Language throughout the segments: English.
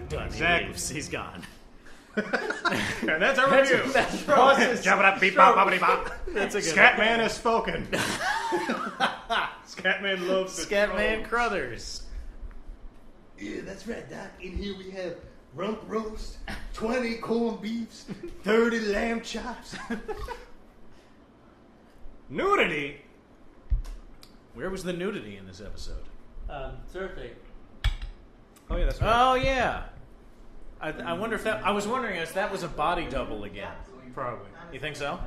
Done. Exactly. He's gone. And that's our review. That's That's a good Scatman has spoken. Scatman loves the Scatman trolls. Crothers. Yeah, that's right, Doc. In here we have rump roast, 20 corned beefs, 30 lamb chops. Nudity? Where was the nudity in this episode? Cersei. Oh, yeah, that's right. Oh, yeah. I wonder if that... I was wondering if that was a body double again. Probably. You think so?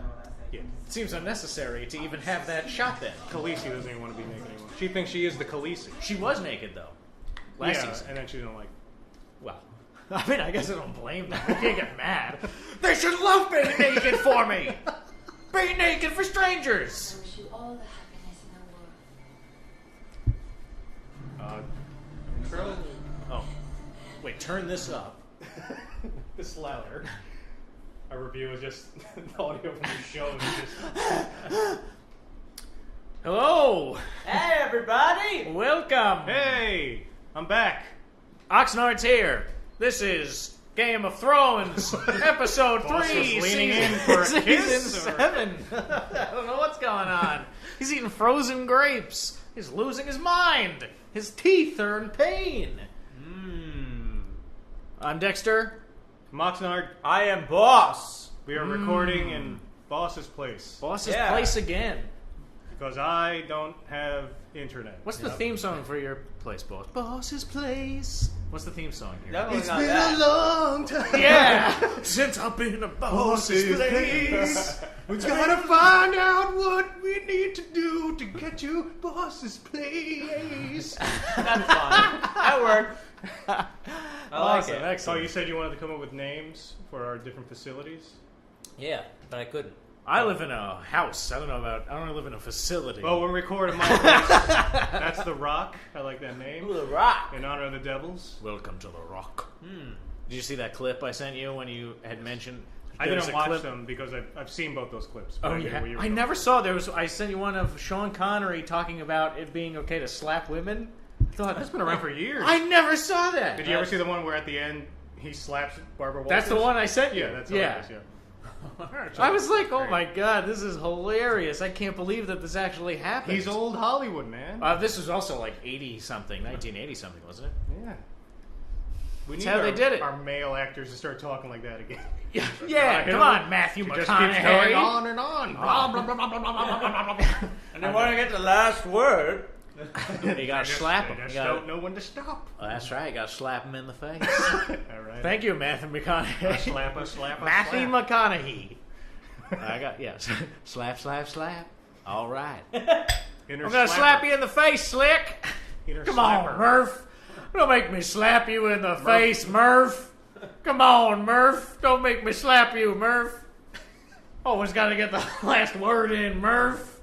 Yeah. It seems unnecessary to even have that shot then. Khaleesi doesn't even want to be naked anymore. She thinks she is the Khaleesi. She was naked, though. Last Yeah, season. and then she didn't like... Well, I mean, I guess I don't blame them. I can't get mad. They should love being naked for me! Be naked for strangers! I wish you all the happiness in the world. Intro? Oh. Wait, turn this up. This louder. Our review is just the audio from the show. Is just... Hello! Hey, everybody! Welcome! Hey! I'm back. Oxnard's here. This is Game of Thrones, episode Boss 3, was leaning season, in for a season kiss, or- 7. I don't know what's going on. He's eating frozen grapes. He's losing his mind. His teeth are in pain. I'm Dexter. Moxnard, I am boss. we are recording in Boss's place. Boss's Yeah. place again. Because I don't have internet. What's the theme song for your place, Boss? Boss's place. What's the theme song here? Definitely It's not been that. a long time. Yeah! Since I've been a boss's place. We gotta find out what we need to do to get you boss's place. That's fine. That worked. I like Awesome, it. So excellent. you said you wanted to come up with names for our different facilities? Yeah, but I couldn't. I live in a house. I don't live in a facility. Well, when we record in my place, that's The Rock. I like that name. Ooh, the rock. In honor of the devils. Welcome to the Rock. Did you see that clip I sent you when you had mentioned? I there was didn't a watch clip- them because I've seen both those clips. but Oh I knew yeah, where you were I going. never saw. I sent you one of Sean Connery talking about it being okay to slap women. I thought That's been around for years. I never saw that. Did you ever see the one where at the end he slaps Barbara Walters? That's the one I sent you. Yeah, that's hilarious, yeah. I was like, oh my god, this is hilarious. I can't believe that this actually happened. He's old Hollywood, man. This was also like 1980 something, wasn't it? Yeah. We That's need how they did it. our male actors to start talking like that again. Yeah, yeah. Come on, Matthew It McConaughey. just keeps going on and on. Blah, blah, blah, blah, blah, blah, blah, blah, blah. And then when I get the last word, You gotta slap him. I You just gotta- don't know when to stop. Oh, that's right. You gotta slap him in the face. All right. Thank you, Matthew McConaughey. Slap. Matthew McConaughey. I got slap, slap, slap. All right. Inner I'm gonna slap you in the face, Slick. Inner Come slapper. on, Murph. Don't make me slap you in the face, Murph. Come on, Murph. Don't make me slap you, Murph. Always got to get the last word in, Murph.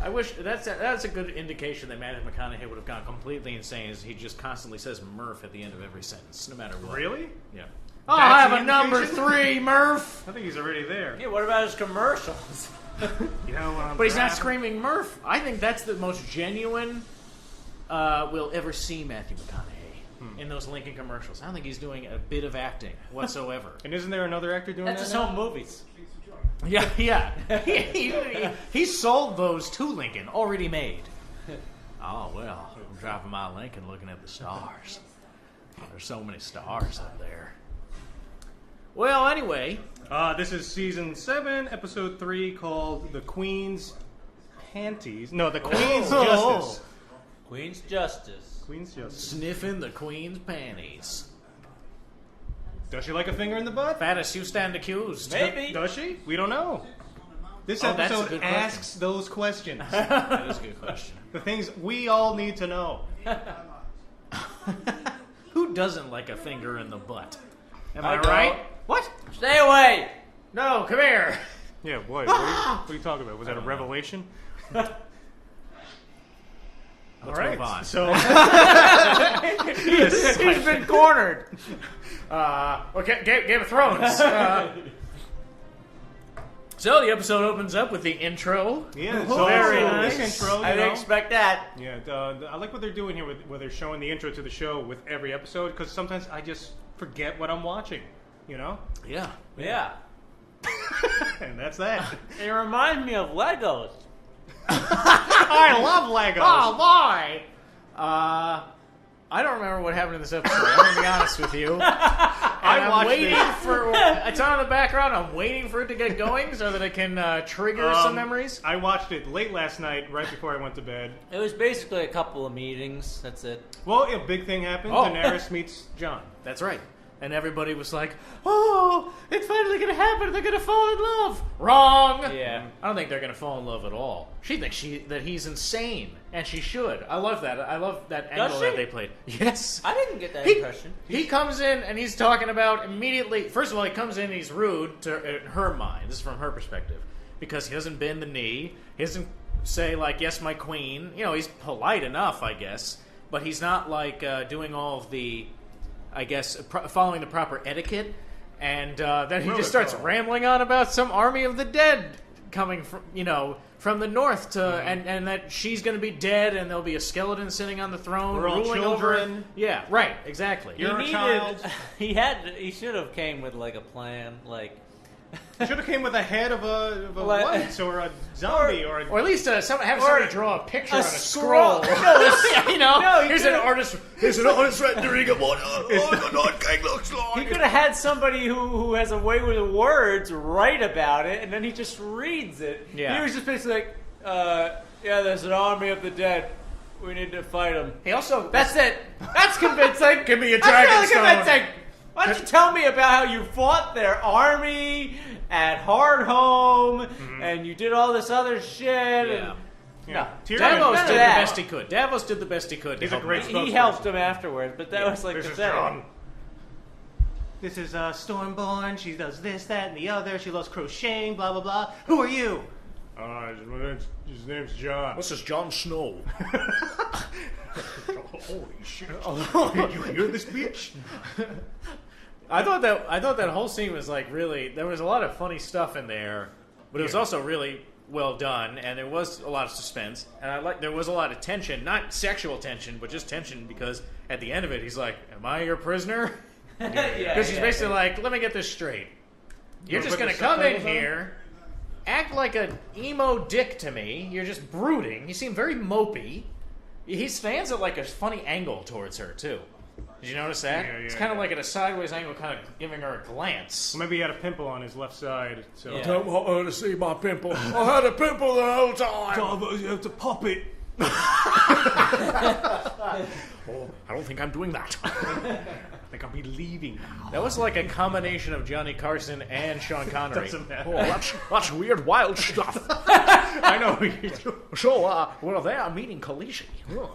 I wish that's a good indication that Matthew McConaughey would have gone completely insane. Is he just constantly says Murph at the end of every sentence, no matter what. Really? Yeah. That's I'll have the a number indication? 3, Murph. I think he's already there. yeah, what about his commercials? You know, But he's not screaming Murph. I think that's the most genuine we'll ever see Matthew McConaughey in those Lincoln commercials. I don't think he's doing a bit of acting whatsoever. And isn't there another actor doing That's that his now? own movies. Yeah. he sold those to Lincoln, already made. Oh, well, I'm driving my Lincoln looking at the stars. There's so many stars up there. Well, anyway, This is season 7, episode 3, called "The Queen's Panties." No, the Queen's Justice. Queen's Justice. Queen's Justice. sniffing the Queen's panties. Does she like a finger in the butt? Fattest, you stand accused. Maybe. Does she? We don't know. This Oh, that's a episode good question. asks those questions. That is a good question. The things we all need to know. Who doesn't like a finger in the butt? Am I I don't. right? What? Stay away! No, come here. Yeah, boy, what are you talking about? Was that a revelation? Let's All right, move on. so He's been cornered. Okay, Game of Thrones. So the episode opens up with the intro. Yeah, Oh, very this nice. intro. I didn't expect that. Yeah, I like what they're doing here, where they're showing the intro to the show with every episode, because sometimes I just forget what I'm watching, you know? Yeah. Yeah. And that's that. It reminds me of Legos. I love Legos. Oh boy! I don't remember what happened in this episode. I'm going to be honest with you. I'm watched waiting it. for... It's on in the background. I'm waiting for it to get going so that it can trigger some memories. I watched it late last night, right before I went to bed. It was basically a couple of meetings. That's it. Well, a big thing happened. Oh. Daenerys meets Jon. That's right. And everybody was like, oh, it's finally going to happen. They're going to fall in love. Wrong. Yeah. I don't think they're going to fall in love at all. She thinks that he's insane, and she should. I love that. I love that angle she? that they played. Yes. I didn't get that impression. He comes in and he's talking about immediately. First of all, he comes in and he's rude to in her mind. This is from her perspective. Because he doesn't bend the knee. He doesn't say, like, yes, my queen. You know, he's polite enough, I guess. But he's not, like, doing all of the, I guess, following the proper etiquette. And then he just starts rambling on about some army of the dead coming from, from the north to, and that she's going to be dead, and there'll be a skeleton sitting on the throne, We're all ruling children. over. Yeah, right, exactly. You're a child. He should have came with like a plan, like. Should have came with a head of a Like- Weiss or a zombie or a... Or at least have somebody draw a picture on a scroll. scroll. Here's an artist. Here's an artist rendering of what the Night King looks He like. could have had somebody who has a way with the words write about it, and then he just reads it. Yeah. He was just basically like, yeah, there's an army of the dead. We need to fight them. He also That's it. That's convincing. Give me a That's really Dragonstone. convincing. Why don't you tell me about how you fought their army at Hardhome, and you did all this other shit? Yeah. No. Tyrion. Davos None of did the that. best he could. Davos did the best he could. He's to a help great him. He helped him afterwards, but that was like This is pathetic. Jon. This is Stormborn. She does this, that, and the other. She loves crocheting, blah, blah, blah. Who are you? His name's Jon. This is Jon Snow. Holy shit. Did you hear this bitch? I thought that whole scene was like really. There was a lot of funny stuff in there, but it was also really well done, and there was a lot of suspense, and there was a lot of tension, not sexual tension, but just tension because at the end of it, he's like, "Am I your prisoner?" Because he's basically like, "Let me get this straight. You're just gonna come in here, act like an emo dick to me. You're just brooding. You seem very mopey. He stands at like a funny angle towards her too." Did you notice that? Yeah, it's kind of like at a sideways angle, kind of giving her a glance. Maybe he had a pimple on his left side. So. Yeah. Don't want her to see my pimple. I had a pimple the whole time. You have to pop it. Oh, I don't think I'm doing that. I think I'll be leaving now. That was like a combination of Johnny Carson and Sean Connery. Doesn't matter. Oh, that's weird, wild stuff. I know what you're doing. So, well, they are meeting Khaleesi. Oh,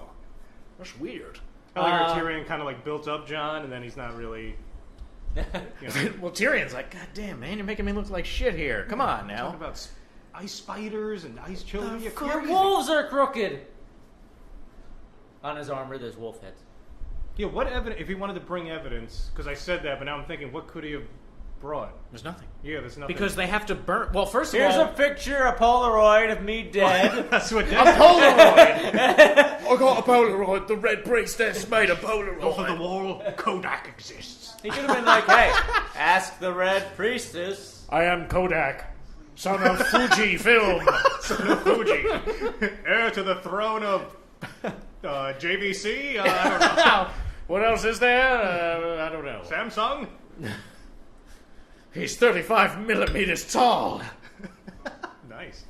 that's weird. I like how Tyrion kind of like built up Jon, and then he's not really. Well, Tyrion's like, God damn, man, you're making me look like shit here. Come on now. Talk about ice spiders and ice children. You're Your crazy. wolves are crooked. On his armor, there's wolf heads. Yeah, what evidence? If he wanted to bring evidence, because I said that, but now I'm thinking, what could he have brought? There's nothing. Yeah, there's nothing. Because they have to burn. Well, first of Here's all, a picture, a Polaroid of me dead. that's what. a Polaroid. I got a Polaroid. The Red Priestess made a Polaroid. Off of the wall, Kodak exists. He could have been like, hey, ask the Red Priestess. I am Kodak, son of Fuji Film. Son of Fuji, heir to the throne of JVC. I don't know. What else is there? I don't know. Samsung. He's 35 millimeters tall. Nice.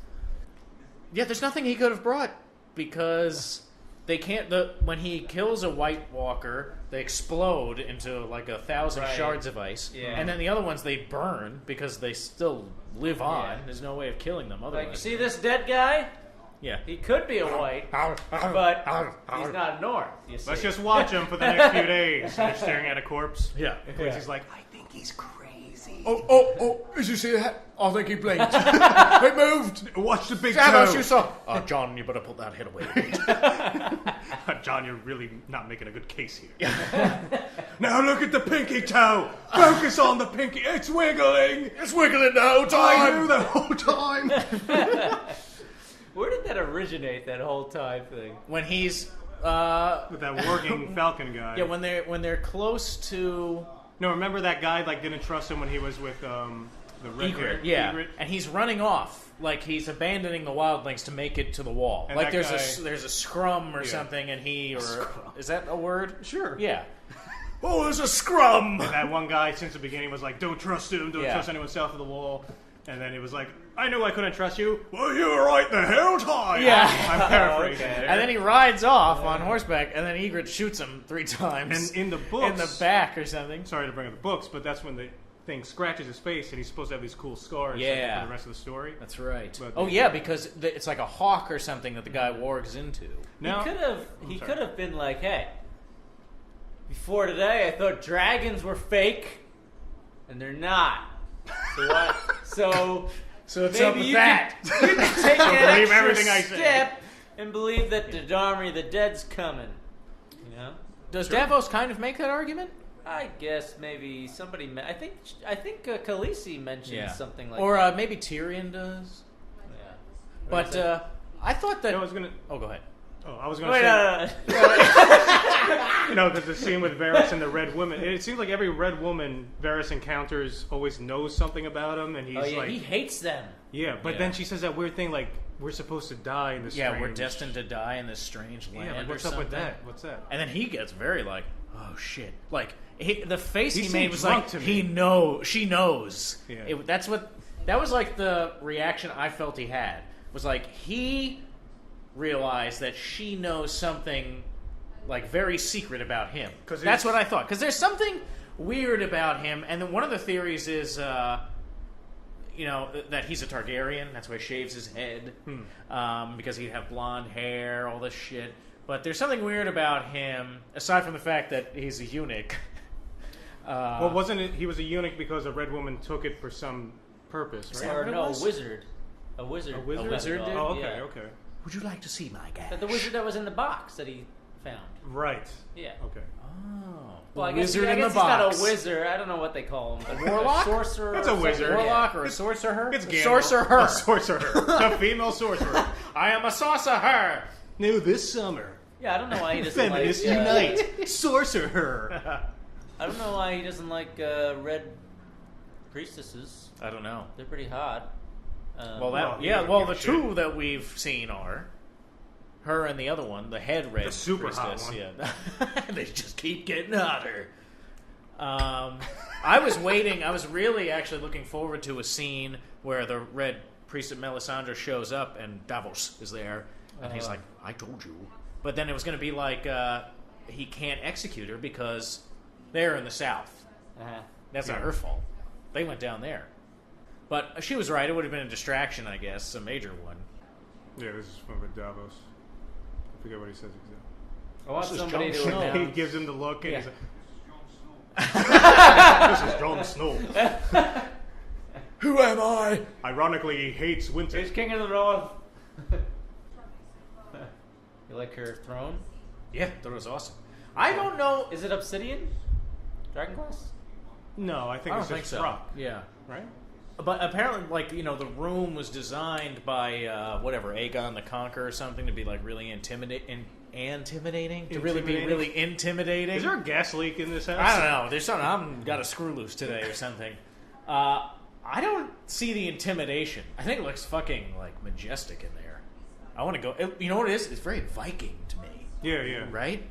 Yeah, there's nothing he could have brought because they can't. When he kills a White Walker, they explode into like 1,000 Right. shards of ice, Yeah. and then the other ones they burn because they still live on. Yeah. There's no way of killing them otherwise. Like, you see this dead guy? Yeah. He could be a white, but he's not North. You see. Let's just watch him for the next few days. And they're staring at a corpse. Yeah. And Quincy's like, I think he's crazy. Oh, did you see that? I think he blinked. It moved. Watch the big Davos, toe. you saw. Oh, John, you better put that head away. John, you're really not making a good case here. Now look at the pinky toe. Focus on the pinky. It's wiggling. It's wiggling the whole I time. knew the whole time. Where did that originate? That whole time thing. When he's With that working Falcon guy. yeah, when they're close to No, remember that guy didn't trust him when he was with the red hair? Egret, Egret? and he's running off like he's abandoning the wildlings to make it to the wall. And Like that there's a scrum or Yeah. something, and is that a word? Sure. Yeah. Oh, there's a scrum. And that one guy since the beginning was like, don't trust him, don't Yeah. trust anyone south of the wall. And then he was like, I knew I couldn't trust you. Well, you were right the whole time. Yeah. I'm paraphrasing Okay. there. And then he rides off on horseback, and then Egret shoots him 3 times. And in the books, in the back or something. sorry to bring up the books, but that's when the thing scratches his face, and he's supposed to have these cool scars Yeah. for the rest of the story. That's right. But- Oh yeah, because it's like a hawk or something that the guy wargs into. Now, He sorry. could have been like, hey, before today I thought dragons were fake, and they're not. So what? So it's maybe up with you that. Can, you can take that believe extra everything I say. step and believe that the army of the dead's coming. You know? Does Davos kind of make that argument? I guess maybe somebody. I think Khaleesi mentioned something like or that. maybe Tyrion does. Yeah. But I thought that. I was gonna. Oh, go ahead. Oh, I was gonna Wait, say. no. You know, the scene with Varys and the Red Woman. It seems like every Red Woman Varys encounters always knows something about him, and he's Oh yeah, like, he hates them. yeah. But Yeah. then she says that weird thing like, "We're supposed to die in this." Yeah, we're strange... destined to die in this strange land. Yeah, like, what's or up with something. that? What's that? And then he gets very like, oh shit! Like the face He he made seemed was drunk like, to me. she knows. Yeah. That was like the reaction I felt he had. Was like he realized that she knows something like very secret about him. 'Cause That's he's- what I thought. Because there's something weird about him, and then one of the theories is. That he's a Targaryen. That's why he shaves his head. Because he'd have blonde hair, all this shit. But there's something weird about him, aside from the fact that he's a eunuch. Well, wasn't it? He was a eunuch because a Red Woman took it for some purpose, right? that Or what it no, was? a wizard. A wizard. A wizard? A wizard did? Oh, okay, Yeah. okay, Would you like to see my gash? The wizard that was in the box that he found. right. Yeah. Okay. Oh. Well, I The guess, wizard I in guess the he's not box. a wizard. I don't know what they call him. A warlock? Sorcerer. That's or a something. wizard. Warlock or a sorcerer? It's A Gandalf. sorcerer. A sorcerer. A female sorcerer. I am a sorcerer. New this summer. Yeah, I don't know why he doesn't Feminists like. unite. Sorcerer. I don't know why he doesn't like red priestesses. I don't know. They're pretty hot. Well, Well, he yeah. doesn't Well, give the a shit. two that we've seen are her and the other one, the head red The super hot priestess. one. Yeah, they just keep getting hotter. I was waiting. I was really actually looking forward to a scene where the red priest of Melisandre shows up and Davos is there, and he's like, "I told you." But then it was going to be like he can't execute her because they're in the south. That's not Yeah. her fault. They went down there. But she was right. It would have been a distraction, I guess, a major one. Yeah, this is from Davos. I forget what he says exactly. I want This is somebody Jon to Snow. He announce. gives him the look, and Yeah. he's like, "This is Jon Snow." Who am I? Ironically, he hates winter. He's king of the north. You like her throne? Yeah, that was awesome. I don't know. Is it obsidian? Dragon glass? No, I think I don't it's think just so. rock, Yeah. right? But apparently, the room was designed by, Aegon the Conqueror or something to be, really intimidating? To really be Intimidating? really intimidating? Is there a gas leak in this house? I don't know. There's something. I've got a screw loose today or something. I don't see the intimidation. I think it looks fucking, majestic in there. I want to go. You know what it is? It's very Viking to me. Yeah. Right?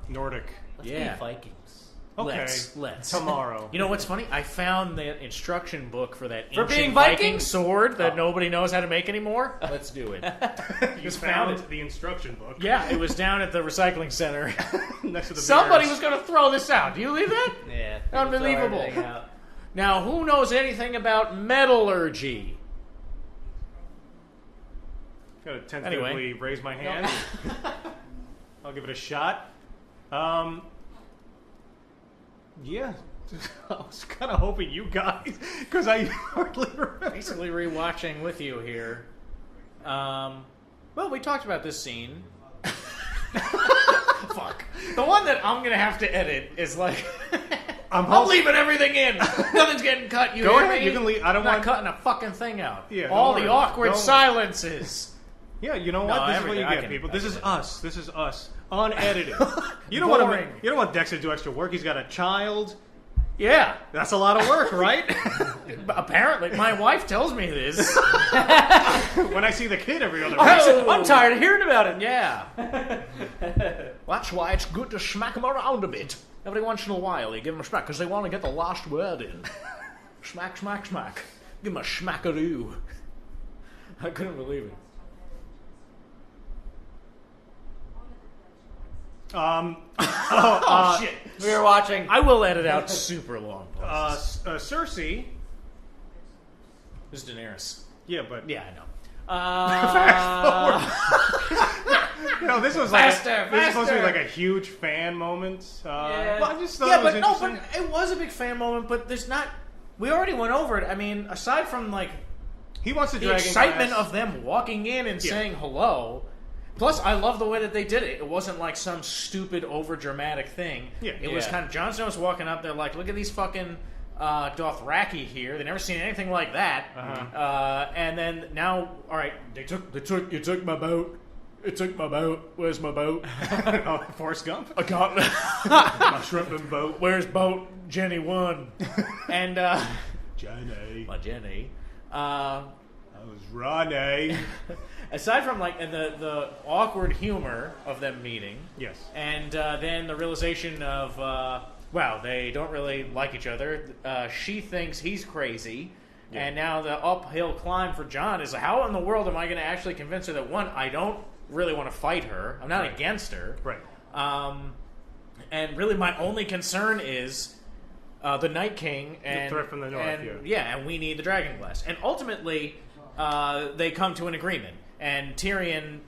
Nordic. Let's Yeah. be Vikings. Okay. Let's. Tomorrow. You know what's funny? I found the instruction book for that For ancient being Viking Vikings? sword that nobody knows how to make anymore. Let's do it. You Just found found the instruction book. Yeah, it was down at the recycling center. Next to the Somebody bears. was going to throw this out. Do you believe that? Yeah. Unbelievable. Throw everything out. Now, who knows anything about metallurgy? Gotta tentatively raise my hand. I'll give it a shot. Yeah, I was kind of hoping you guys, because I hardly remember. Basically rewatching with you here. Well, we talked about this scene. Fuck. The one that I'm gonna have to edit is like... I'm leaving everything in. Nothing's getting cut. You Go hear ahead. me? You can leave. I don't I'm not want cutting a fucking thing out. Yeah, all don't the worry. awkward Don't- silences. Yeah, you know No, what? This is what everything- you I get, can- people. I This can is edit. us. This is us. Unedited. You don't want Boring. to. You don't want Dexter to do extra work. He's got a child. Yeah. That's a lot of work, right? Apparently, my wife tells me this. When I see the kid every other Oh. week. I'm tired of hearing about it. Yeah. That's why it's good to smack them around a bit. Every once in a while, you give them a smack, because they want to get the last word in. Smack, smack, smack. Give them a smackaroo. I couldn't believe it. Oh, shit. We were watching. I will edit out super long. Cersei. This is Daenerys. Yeah, but Yeah, I know. no, this was Faster, this is supposed to be faster. like a huge fan moment. Yeah. Well, I just thought Yeah, it was but no, interesting. but it was a big fan moment, but there's not... We already went over it. I mean, aside from, like, He wants to the drag excitement of them walking in and saying hello. Plus, I love the way that they did it. It wasn't like some stupid, over-dramatic thing. Yeah. It was Yeah. kind of... Jon Snow's walking up there like, look at these fucking Dothraki here. They never seen anything like that. And then now, all right, you took my boat. It took my boat. Where's my boat? Oh, Forrest Gump. I can't... My shrimping boat. Where's boat? Jenny 1. And, Jenny. my Jenny. That was Ronnie. Aside from like the awkward humor of them meeting, Yes. and then the realization of wow, they don't really like each other. She thinks he's crazy, and now the uphill climb for Jon is how in the world am I going to actually convince her that one, I don't really want to fight her. I'm not against her. Right. And really, my only concern is the Night King and threat from the north, and, and we need the Dragon Glass. And ultimately, they come to an agreement. And Tyrion,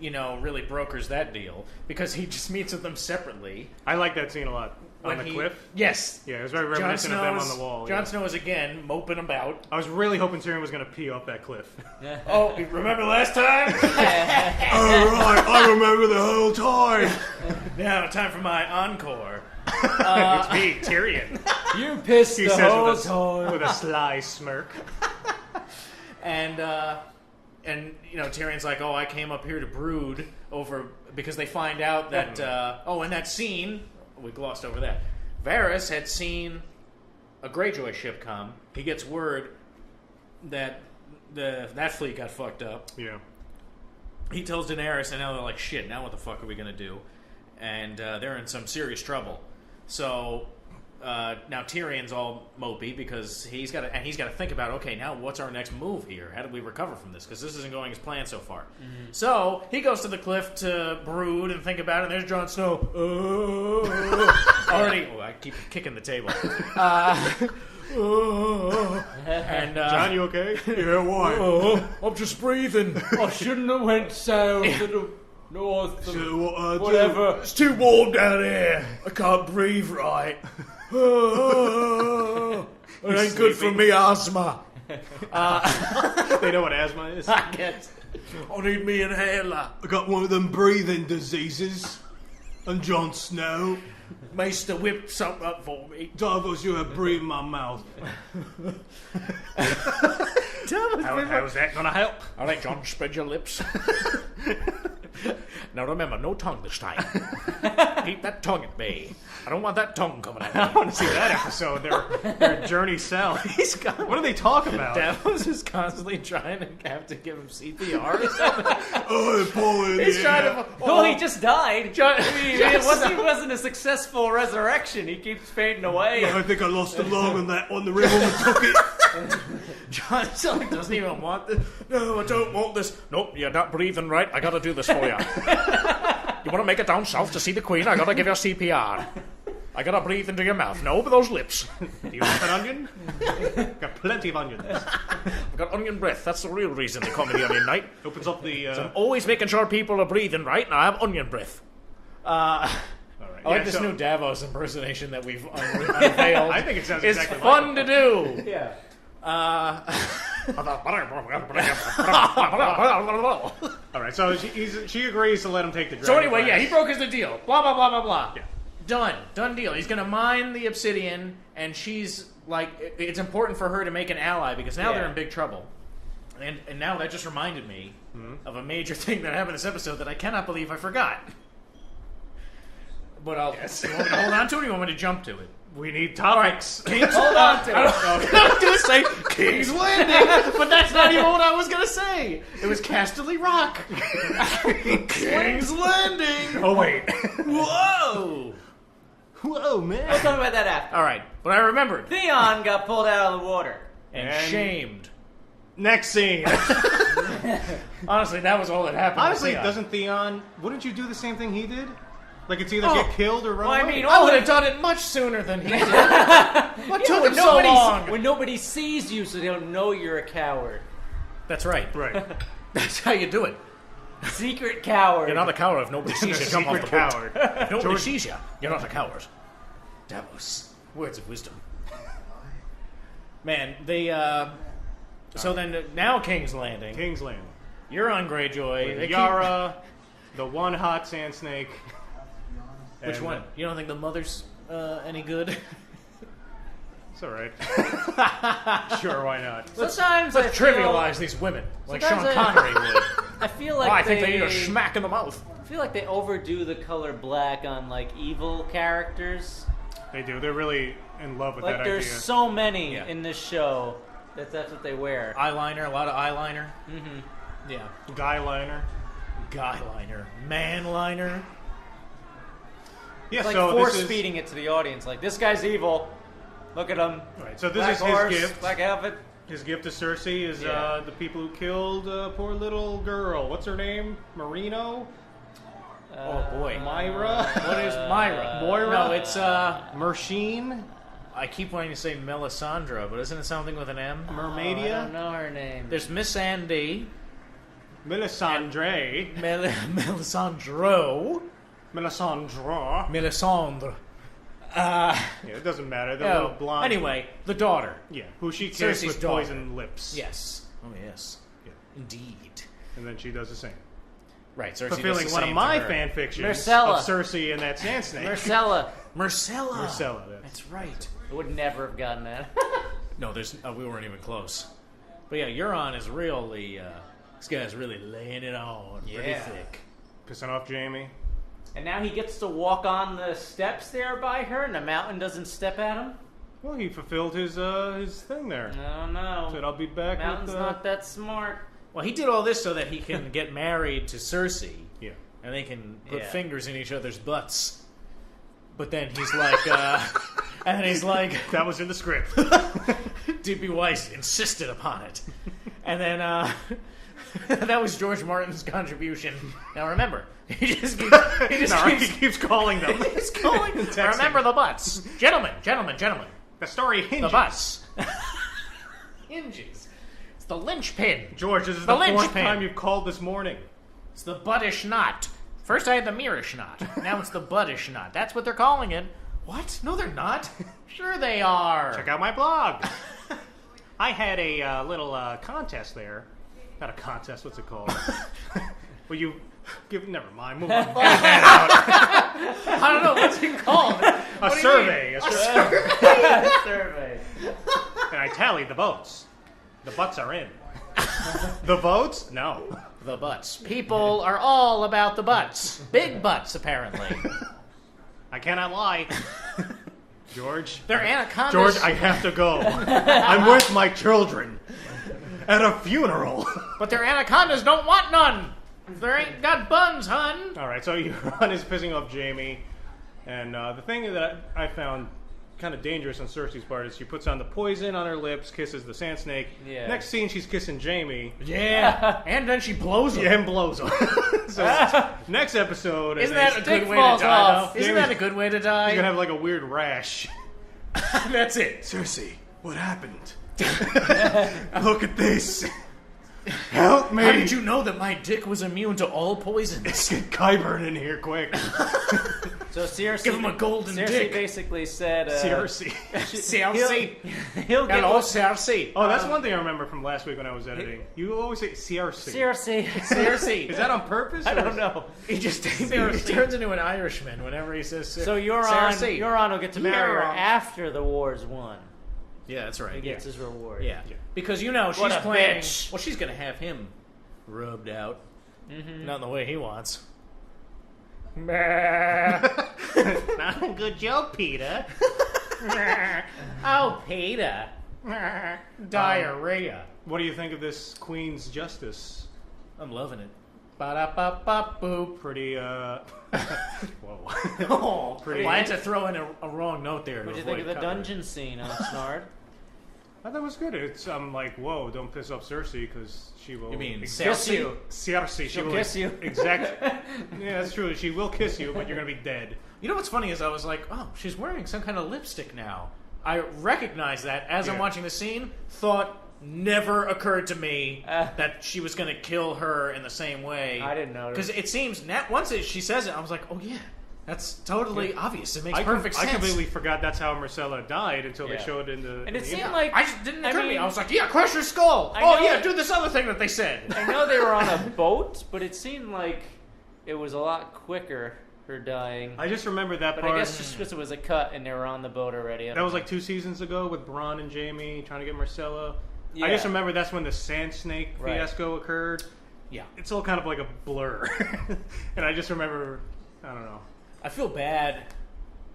really brokers that deal because he just meets with them separately. I like that scene a lot. On the cliff? Yes. Yeah, it was very reminiscent of them on the wall. Jon Yeah. Snow is again moping about. I was really hoping Tyrion was going to pee off that cliff. Oh, remember last time? All right, I remember the whole time. Now, time for my encore. It's me, Tyrion. You pissed He the says whole with time. with a sly smirk. And Tyrion's like, oh, I came up here to brood over... Because they find out that... in that scene... We glossed over that. Varys had seen a Greyjoy ship come. He gets word that that fleet got fucked up. Yeah. He tells Daenerys, and now they're like, shit, now what the fuck are we going to do? And they're in some serious trouble. So... now Tyrion's all mopey because he's got to think about, okay, now what's our next move here? How do we recover from this? Because this isn't going as planned so far. Mm-hmm. So he goes to the cliff to brood and think about it. And there's Jon Snow. Already, I keep kicking the table. And John, you okay? Yeah, why? I'm just breathing. I shouldn't have went south to the north. So what I do? Whatever. It's too warm down here. I can't breathe right. It ain't good for me asthma. They know what asthma is. I guess. I need me inhaler. I got one of them breathing diseases. And Jon Snow. Maester, whip something up for me. Davos, you have breathe in my mouth. How's that going to help? All right, John, spread your lips. Now remember, no tongue this time. Keep that tongue at bay. I don't want that tongue coming at me. I want to see that episode. Their journey south. He's got... What do they talk about? Davos is constantly trying to have to give him CPR or something. Oh, Paul in He's the trying air. to... Oh, he just died. John, It wasn't a successful resurrection. He keeps fading away. I think I lost a lung on that on the river and took it. John Snow doesn't even want this. No, I don't want this. Nope, you're not breathing right. I gotta do this for you. You want to make it down south to see the Queen? I gotta give you a CPR. I gotta breathe into your mouth. No, with those lips. Do you want an onion? Got plenty of onions. I've got onion breath. That's the real reason they call me the Onion Knight. Opens up the... I'm always making sure people are breathing right, and I have onion breath. All right. I like Yeah, this so- new Davos impersonation that we've unveiled. I think it sounds It's exactly fun like to do. Yeah. All right, so she agrees to let him take the dragon. So anyway, yeah, he flies. broke his deal. Blah, blah, blah, blah, blah. Yeah. Done deal. He's going to mine the obsidian, and she's like, it's important for her to make an ally because now they're in big trouble. And now that just reminded me of a major thing that happened this episode that I cannot believe I forgot. But I'll you want me to hold on to it or you want me to jump to it? We need topics. Hold on to it. I was going to say King's Landing, but that's not even what I was going to say. It was Casterly Rock. King's Landing. Oh wait. Whoa. Whoa, man. We'll talk about that after. All right, but I remembered. Theon got pulled out of the water. And And- shamed. Next scene. Honestly, that was all that happened. to Honestly, Theon. doesn't Theon? Wouldn't you do the same thing he did? Like it's either Oh. get killed or run Well, I away. mean, I would have done it much sooner than he did. What took when him so long? When nobody sees you, so they don't know you're a coward. That's right. right. That's how you do it. Secret coward. You're not a coward if nobody sees you jump off the Secret boat. coward. If nobody George- sees you, you're not a coward. Davos. Words of wisdom. Man, they, so then, now King's Landing. King's Landing. Euron Greyjoy. They keep- Yara, the one hot sand snake. Which and, one? You don't think the mother's any good? It's all right. Sure, why not? Sometimes Let's I feel- trivialize these women like Sean Sometimes Connery would. I feel like I think they need a smack in the mouth. I feel like they overdo the color black on like evil characters. They do. They're really in love with Like that there's idea. so many Yeah. in this show that's what they wear. Eyeliner, a lot of eyeliner. Mm-hmm. Yeah. Guy liner. Guy liner. Man liner. Yeah, Like so force this is feeding it to the audience. Like this guy's evil. Look at him. right. So this Black is horse, his gift. black outfit. His gift to Cersei is Yeah. the people who killed poor little girl. What's her name? Marino? Oh boy. Myra? What is Myra? Moira? No, it's Mersheen? I keep wanting to say Melisandre, but isn't it something with an M? I Mermadia? don't know her name. There's Miss Andy, Melisandre? Melisandro, Melisandre? Melisandre. Yeah, it doesn't matter. The little blonde. Anyway, the daughter. Yeah, who she kissed Cersei's with daughter. poisoned lips. Yes. Oh yes. Yeah. Indeed. And then she does the same. Right. Cersei Fulfilling does the one of same my to her. fan fictions Myrcella. of Cersei and that sand snake. Marcella. Marcella. Marcella, That's right. I would never have gotten that. No, there's we weren't even close. But yeah, Euron is really. This guy's really laying it on pretty Yeah. thick. Pissing off Jaime. And now he gets to walk on the steps there by her, and the mountain doesn't step at him. Well, he fulfilled his thing there. I don't know. Said, I'll be back Mountain's with... not that smart. Well, he did all this so that he can get married to Cersei, Yeah. and they can put Yeah. fingers in each other's butts. But then he's like, and then he's like, That was in the script. D.B. Weiss insisted upon it. And then, that was George Martin's contribution. Now remember, he just keeps He keeps calling them. he's calling, Texting. remember the butts. Gentlemen. The story hinges. The butts. Hinges. It's the linchpin. George, this is The the fourth linchpin. time you've called this morning. It's the buttish knot. First I had the mirrorish knot. Now it's the buttish knot. That's what they're calling it. What? No, they're not. Sure they are. Check out my blog. I had a little contest there. Not a contest, what's it called? Well, you give. Never mind. Move on. I don't know. What's it called? A survey. Survey. And I tallied the votes. The butts are in. The votes? No. The butts. People are all about the butts. Big butts, apparently. I cannot lie. George. They're anacondas. George, I have to go. I'm with my children. At a funeral. But their anacondas don't want none. There ain't got buns, hun. Alright, so Euron is pissing off Jaime. And the thing that I found kind of dangerous on Cersei's part is she puts on the poison on her lips, kisses the sand snake. Yeah. Next scene, she's kissing Jaime. Yeah. And then she blows him. Yeah, and blows him. So next episode, Isn't that a Stick good way to falls die, off. though? Isn't that a good way to he's gonna die? have like a weird rash. That's it. Cersei, what happened? Look at this. Help me. How did you know that my dick was immune to all poisons? Get Qyburn in here quick. So Cersei, Give him a golden Cersei dick. basically said, Cersei. Cersei. he'll get Hello, what- Cersei. Oh, that's one thing I remember from last week when I was editing. You always say Cersei. Cersei. Cersei. Is that on purpose? I or don't is- know. He just he turns into an Irishman whenever he says So Cersei. Euron will get to marry her Euron. after the war's won. Yeah, that's right. He gets his reward. Yeah. Because she's What a playing. bitch. Well, she's gonna have him rubbed out. Mm-hmm. Not in the way he wants. Not a good joke, Peter. Oh, Peter. Diarrhea. What do you think of this Queen's Justice? I'm loving it. Ba-da-ba-ba-boop. Pretty, Whoa. Oh, Pretty- well, I had to throw in a wrong note there. What do you think of the dungeon scene on Snard? I thought it was good. It's I'm like, whoa, don't piss off Cersei because she will. You mean Kiss Cersei? you. Cersei? She'll kiss you. Exactly. Yeah, that's true. She will kiss you, but you're gonna be dead. You know what's funny is I was like, oh, she's wearing some kind of lipstick now. I recognize that as I'm Yeah. watching the scene. Thought never occurred to me that she was going to kill her in the same way. I didn't notice. Because it seems, once she says it, I was like, oh yeah, that's totally obvious. It makes perfect sense. I completely forgot that's how Marcella died until Yeah. they showed it in the. And in it the seemed image. like I just didn't occur to me. mean, I was like, yeah, crush her skull. I Oh know yeah, it- do this other thing that they said. I know they were on a boat, but it seemed like it was a lot quicker, her dying. I just remember that But part. I guess just because it was a cut and they were on the boat already. That was like 2 seasons ago with Bronn and Jaime trying to get Marcella. Yeah. I just remember that's when the Sand Snake Right. fiasco occurred. Yeah. It's all kind of like a blur. And I just remember, I don't know. I feel bad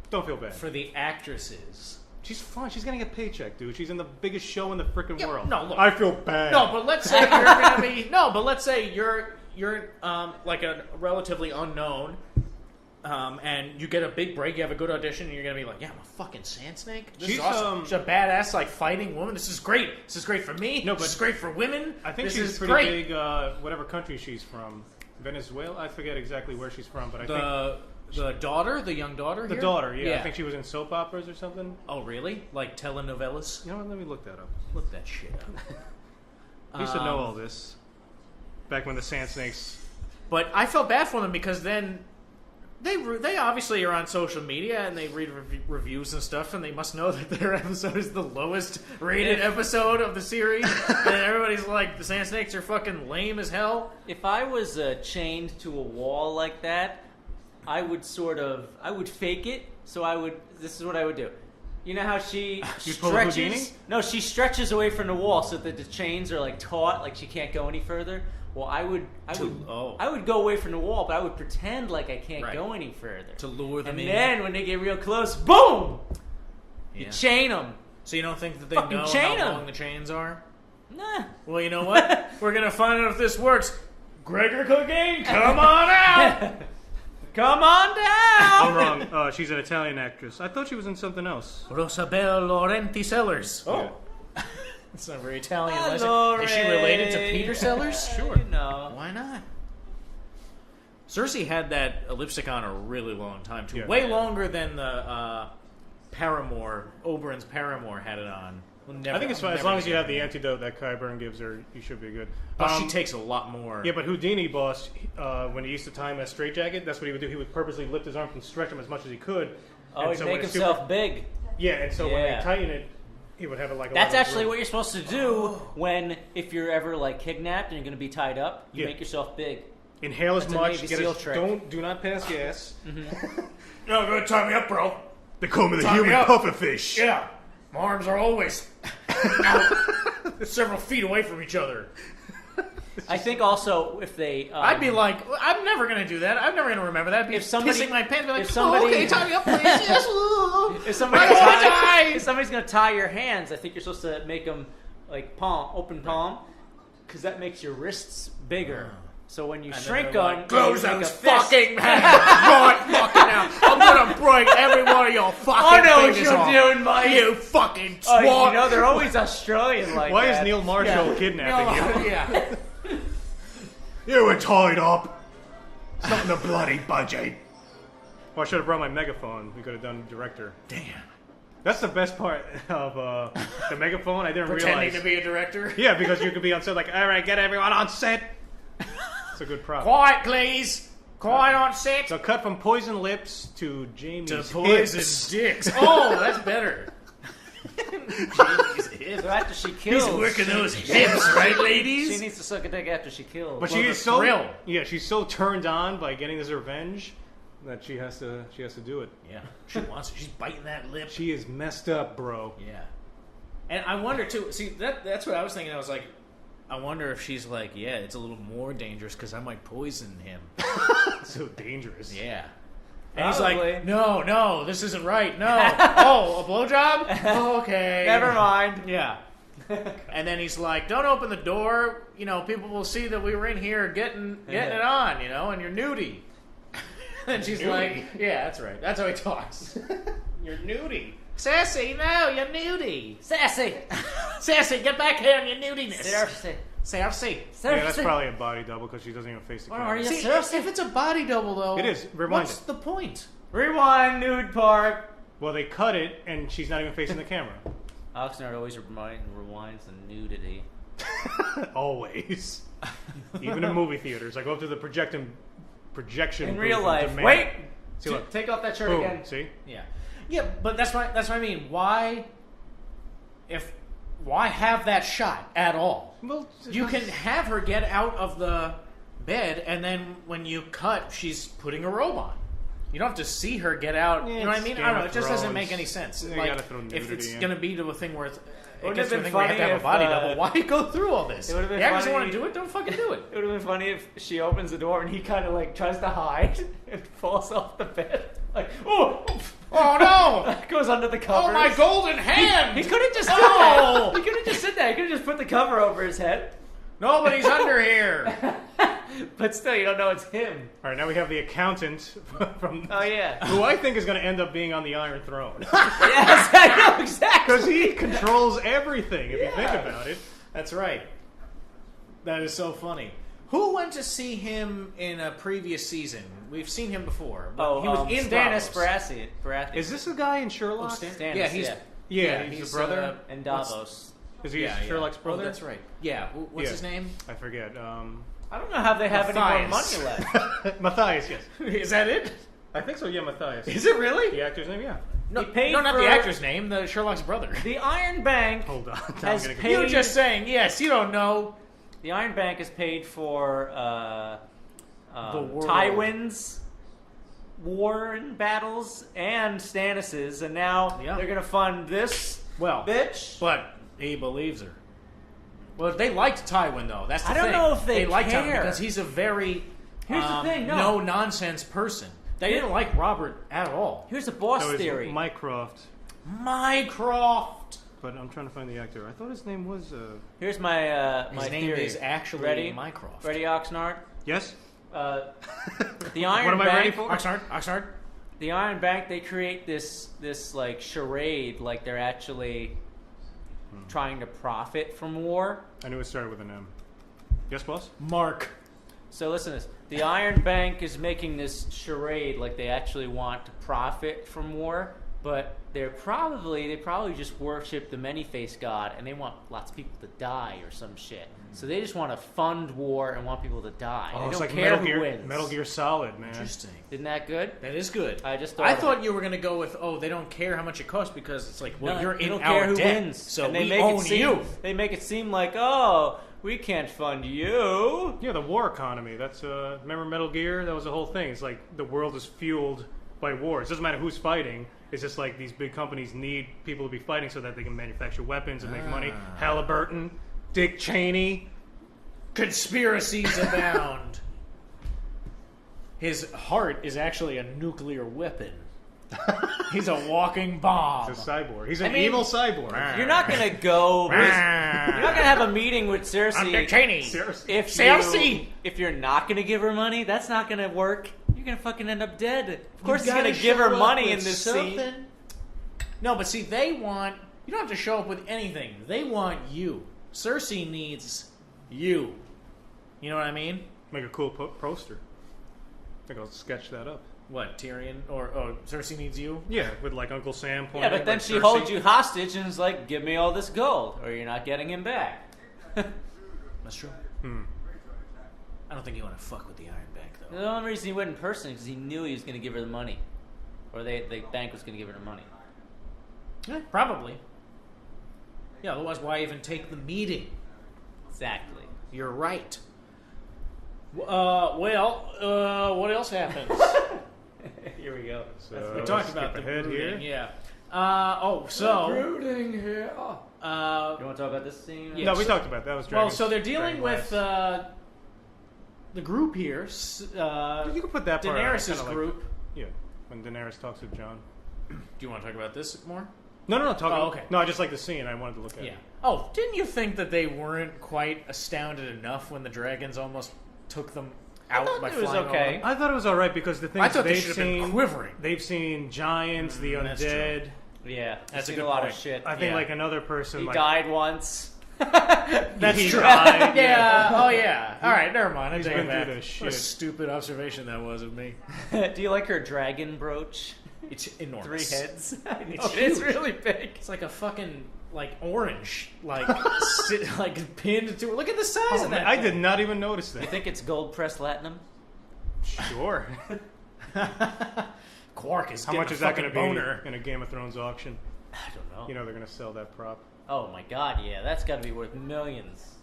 Don't feel bad. for the actresses. She's fine. She's getting a paycheck, dude. She's in the biggest show in the freaking Yeah, world. no, look. I feel bad. No, but let's say you're gonna be but let's say you're like a relatively unknown, and you get a big break. You have a good audition, and you're gonna be like, yeah, I'm a fucking sand snake. This is She's, awesome. She's a badass like fighting woman. This is great. This is great for me. No, this but is great for women. I think this she's is pretty great. big, whatever country she's from. Venezuela? I forget exactly where she's from, but I think... The daughter, the young daughter. The here? daughter, yeah. I think she was in soap operas or something. Oh, really? Like telenovelas? You know what? Let me look that up. Look that shit up. I used to know all this. Back when the Sand Snakes... But I felt bad for them because then they obviously are on social media and they read reviews and stuff, and they must know that their episode is the lowest rated episode of the series. And everybody's like, the Sand Snakes are fucking lame as hell. If I was chained to a wall like that, I would fake it. So this is what I would do. You know how she You'd pull a Houdini? stretches? No, she stretches away from the wall so that the chains are like taut, like she can't go any further. Well, I would go away from the wall, but I would pretend like I can't Right. go any further. To lure them And in. then when they get real close, boom! You Yeah. chain them. So you don't think that they Fucking know chain how 'em. long the chains are? Nah. Well, you know what? We're gonna find out if this works. Gregor Cooking, come on out! Come on I'm down! wrong. She's an Italian actress. I thought she was in something else. Rosabell Laurenti Sellers. Oh. It's not very Italian. Is Allora. she related to Peter Sellers? Sure. No. Why not? Cersei had that lipstick on a really long time too. Yeah. Way longer than the Paramour, Oberyn's Paramour had it on. I think it's fine. As long as you have the antidote that Qyburn gives her, you should be good. She takes a lot more. Yeah, but Houdini, boss, when he used to tie him in a straitjacket, that's what he would do. He would purposely lift his arms and stretch them as much as he could. Oh, And he'd so make when it's himself super- big. Yeah, and so when Yeah. they tighten it, he would have it like a That's lot of actually room. what you're supposed to do when, if you're ever like kidnapped and you're going to be tied up, you Yeah. make yourself big. Inhale as That's a much. Navy Get SEAL as, trick. do not pass gas. You're not gonna tie me up, bro. They call me the Tie me human up. pufferfish. Yeah, my arms are always out, several feet away from each other. I think also if they, I'd be like, I'm never gonna do that. I'm never gonna remember that. I'd be If somebody- pissing my pants. Be like, if somebody- oh, okay, tie me up, please. Yes. if somebody's I wanna die. if somebody's going to tie your hands, I think you're supposed to make them like open palm, because that makes your wrists bigger. So when you shrink they're them, like, close you make those a fist. fucking hands right fucking now. I'm gonna break every one of your fucking I know what fingers you're off. doing, Mike. You fucking Oh, twat. you know they're always Australian like Why that. is Neil Marshall kidnapping you? Yeah. You were tied up. It's not in the bloody budget. Well, I should have brought my megaphone. We could have done director. Damn. That's the best part of the megaphone. I didn't Pretending realize. to be a director. Yeah, because you could be on set like, all right, get everyone on set. It's a good prop. Quiet, please. Quiet on set. So cut from poison lips to Jamie's To poison hips. dicks. Oh, that's better. Jamie's hips. So after she kills, He's working those hips, right, ladies? she needs to suck a dick after she kills. But Well, she the is so thrill. she's so turned on by getting this revenge that she has to do it. Yeah, she wants it. She's biting that lip. She is messed up, bro. Yeah. And I wonder, too, see, that's what I was thinking. I was like, I wonder if she's like, yeah, it's a little more dangerous because I might poison him. So dangerous. Yeah. And he's Probably. like, no, this isn't right. No. Oh, a blowjob? Oh, okay. Never mind. Yeah. And then he's like, don't open the door. You know, people will see that we were in here getting it on, you know, and you're nudie. And she's like, yeah, that's right. That's how he talks. You're nudie. Sassy, no, you're nudie. Sassy. Sassy, get back here on your nudiness. Cersei. Cersei. Yeah, that's probably a body double because she doesn't even face the Where camera. are you? See, Cersei? if it's a body double, though, It is. Rewind what's it. the point? Rewind, nude part. Well, they cut it, and she's not even facing the camera. Oxnard always rewinds the nudity. Always. Even in movie theaters. I go up to the projection In booth real and life. demand- Wait! See, look. Take off that shirt Boom. again. See? Yeah. Yeah, but that's what I mean. Why have that shot at all? Well, You can have her get out of the bed, and then when you cut, she's putting a robe on. You don't have to see her get out. Yeah, you know what I it's mean? Game I don't know. of It just doesn't Thrones. make any sense. You Like, gotta throw if nudity it's in. going to be to a thing where it Wouldn't gets to it a been thing where you have to have a funny body if, double, why go through all this? it would've been The actors funny- want to do it, don't fucking do it. It would have been funny if she opens the door and he kind of like tries to hide and falls off the bed. Like, oh Oh no! goes under the covers. Oh my golden hand! He could have just Oh! He could have just sit there. He could have just put the cover over his head. Nobody's under here. But still, you don't know it's him. All right, now we have the accountant from... Oh yeah. who I think is going to end up being on the Iron Throne. Yes, I know exactly. Because he controls everything, if you think about it. That's right. That is so funny. Who went to see him in a previous season? We've seen him before. But he was in Stannis Davos. Baratheon. Is this the guy in Sherlock? Stannis, Yeah, he's Yeah, he's the brother. and Davos. Is he yeah, Sherlock's yeah. brother? Oh, that's right. Yeah. What's Yeah. his name? I forget. I don't know how they have any more Matthias. money left. Matthias, yes. Is that it? I think so, yeah, Matthias. Is it really? The actor's name, yeah. No, He paid no, not for- the actor's name. The Sherlock's brother. The Iron Bank Hold on. has I'm gonna paid. You were just saying yes. You don't know. The Iron Bank has paid for The world. Tywin's war and battles and Stannis's, and now Yeah. they're gonna fund this Well, bitch. but he believes her. Well, they liked Tywin though. That's the I don't thing. know if they liked Tywin care. because he's a very Here's the thing, no. nonsense person. They didn't like Robert at all. Here's a boss So it's theory. Mycroft, Mycroft. but I'm trying to find the actor. I thought his name was... Here's my His my name theory. is actually Ready? Mycroft. Ready, Oxnard? Yes? The Iron What am I Bank. ready for? Oxnard. The Iron Bank. They create this like charade, like they're actually trying to profit from war. I knew it started with an M. Yes, boss? Mark. So listen to this. The Iron Bank is making this charade like they actually want to profit from war, but they probably just worship the many-faced god and they want lots of people to die or some shit. So they just want to fund war and want people to die. Oh, they it's don't like care Metal who Gear, wins. Metal Gear Solid, man. Interesting. Isn't that good? That is good. I just thought I of thought it. you were going to go with, they don't care how much it costs because it's like, well, No, you're they in don't our care who debt, wins. so and they we make own it seem, you. They make it seem like, oh, we can't fund you. Yeah, the war economy. That's remember Metal Gear? That was the whole thing. It's like the world is fueled by wars. It doesn't matter who's fighting. It's just like these big companies need people to be fighting so that they can manufacture weapons and make money. Halliburton, Dick Cheney. Conspiracies abound. His heart is actually a nuclear weapon. He's a walking bomb. He's a cyborg. He's an mean- evil cyborg. You're not gonna go. You're not gonna have a meeting with Cersei. I'm Dick Cheney. Seriously? If you're not gonna give her money, that's not gonna work. You're gonna fucking end up dead. Of course, he's gotta gonna give her show up money in with this something. scene. No, but see, they want... You don't have to show up with anything. They want you. Cersei needs you. You know what I mean? Make a cool poster. I think I'll sketch that up. What, Tyrion? Or Cersei needs you? Yeah, with like Uncle Sam pointing. Yeah, but then like she Cersei. holds you hostage and is like, "Give me all this gold, or you're not getting him back." That's true. I don't think you want to fuck with the Iron Bank, though. The only reason he went in person is because he knew he was going to give her the money. Or the bank was going to give her the money. Yeah, probably. Yeah, otherwise why even take the meeting? Exactly. You're right. What else happens? Here we go. So We talked about the ahead brooding, here. yeah. Brooding here. You want to talk about this scene? Yeah. No, we talked about that. Was Dragon. Well, so they're dealing with Glass. the group here. You can put that part. Daenerys' kinda like- group. yeah, when Daenerys talks to Jon. Do you want to talk about this more? No. Talk. Oh, okay. No, I just like the scene. I wanted to look at Yeah. it. Oh, didn't you think that they weren't quite astounded enough when the dragons almost took them out thought by it was flying okay. over? I thought it was all right because the things I thought they they've should have been seen, quivering. they've seen giants, the that's undead. Yeah. That's I've a seen good a lot point. of shit. I think Yeah. like another person. He like, died once. That's He true. died, Yeah. Oh, yeah. All right. Never mind. I He's take been it back. through this What a shit. stupid observation that was of me. Do you like her dragon brooch? It's enormous. 3 heads. It's It's huge. really big. It's like a fucking orange, pinned to it. Look at the size Oh, of man, that. I did not even notice You that. think it's gold pressed latinum? Sure. Quark is How getting much a is that fucking going to boner. be in a Game of Thrones auction? I don't know. You know they're going to sell that prop. Oh my god, yeah, that's got to be worth millions.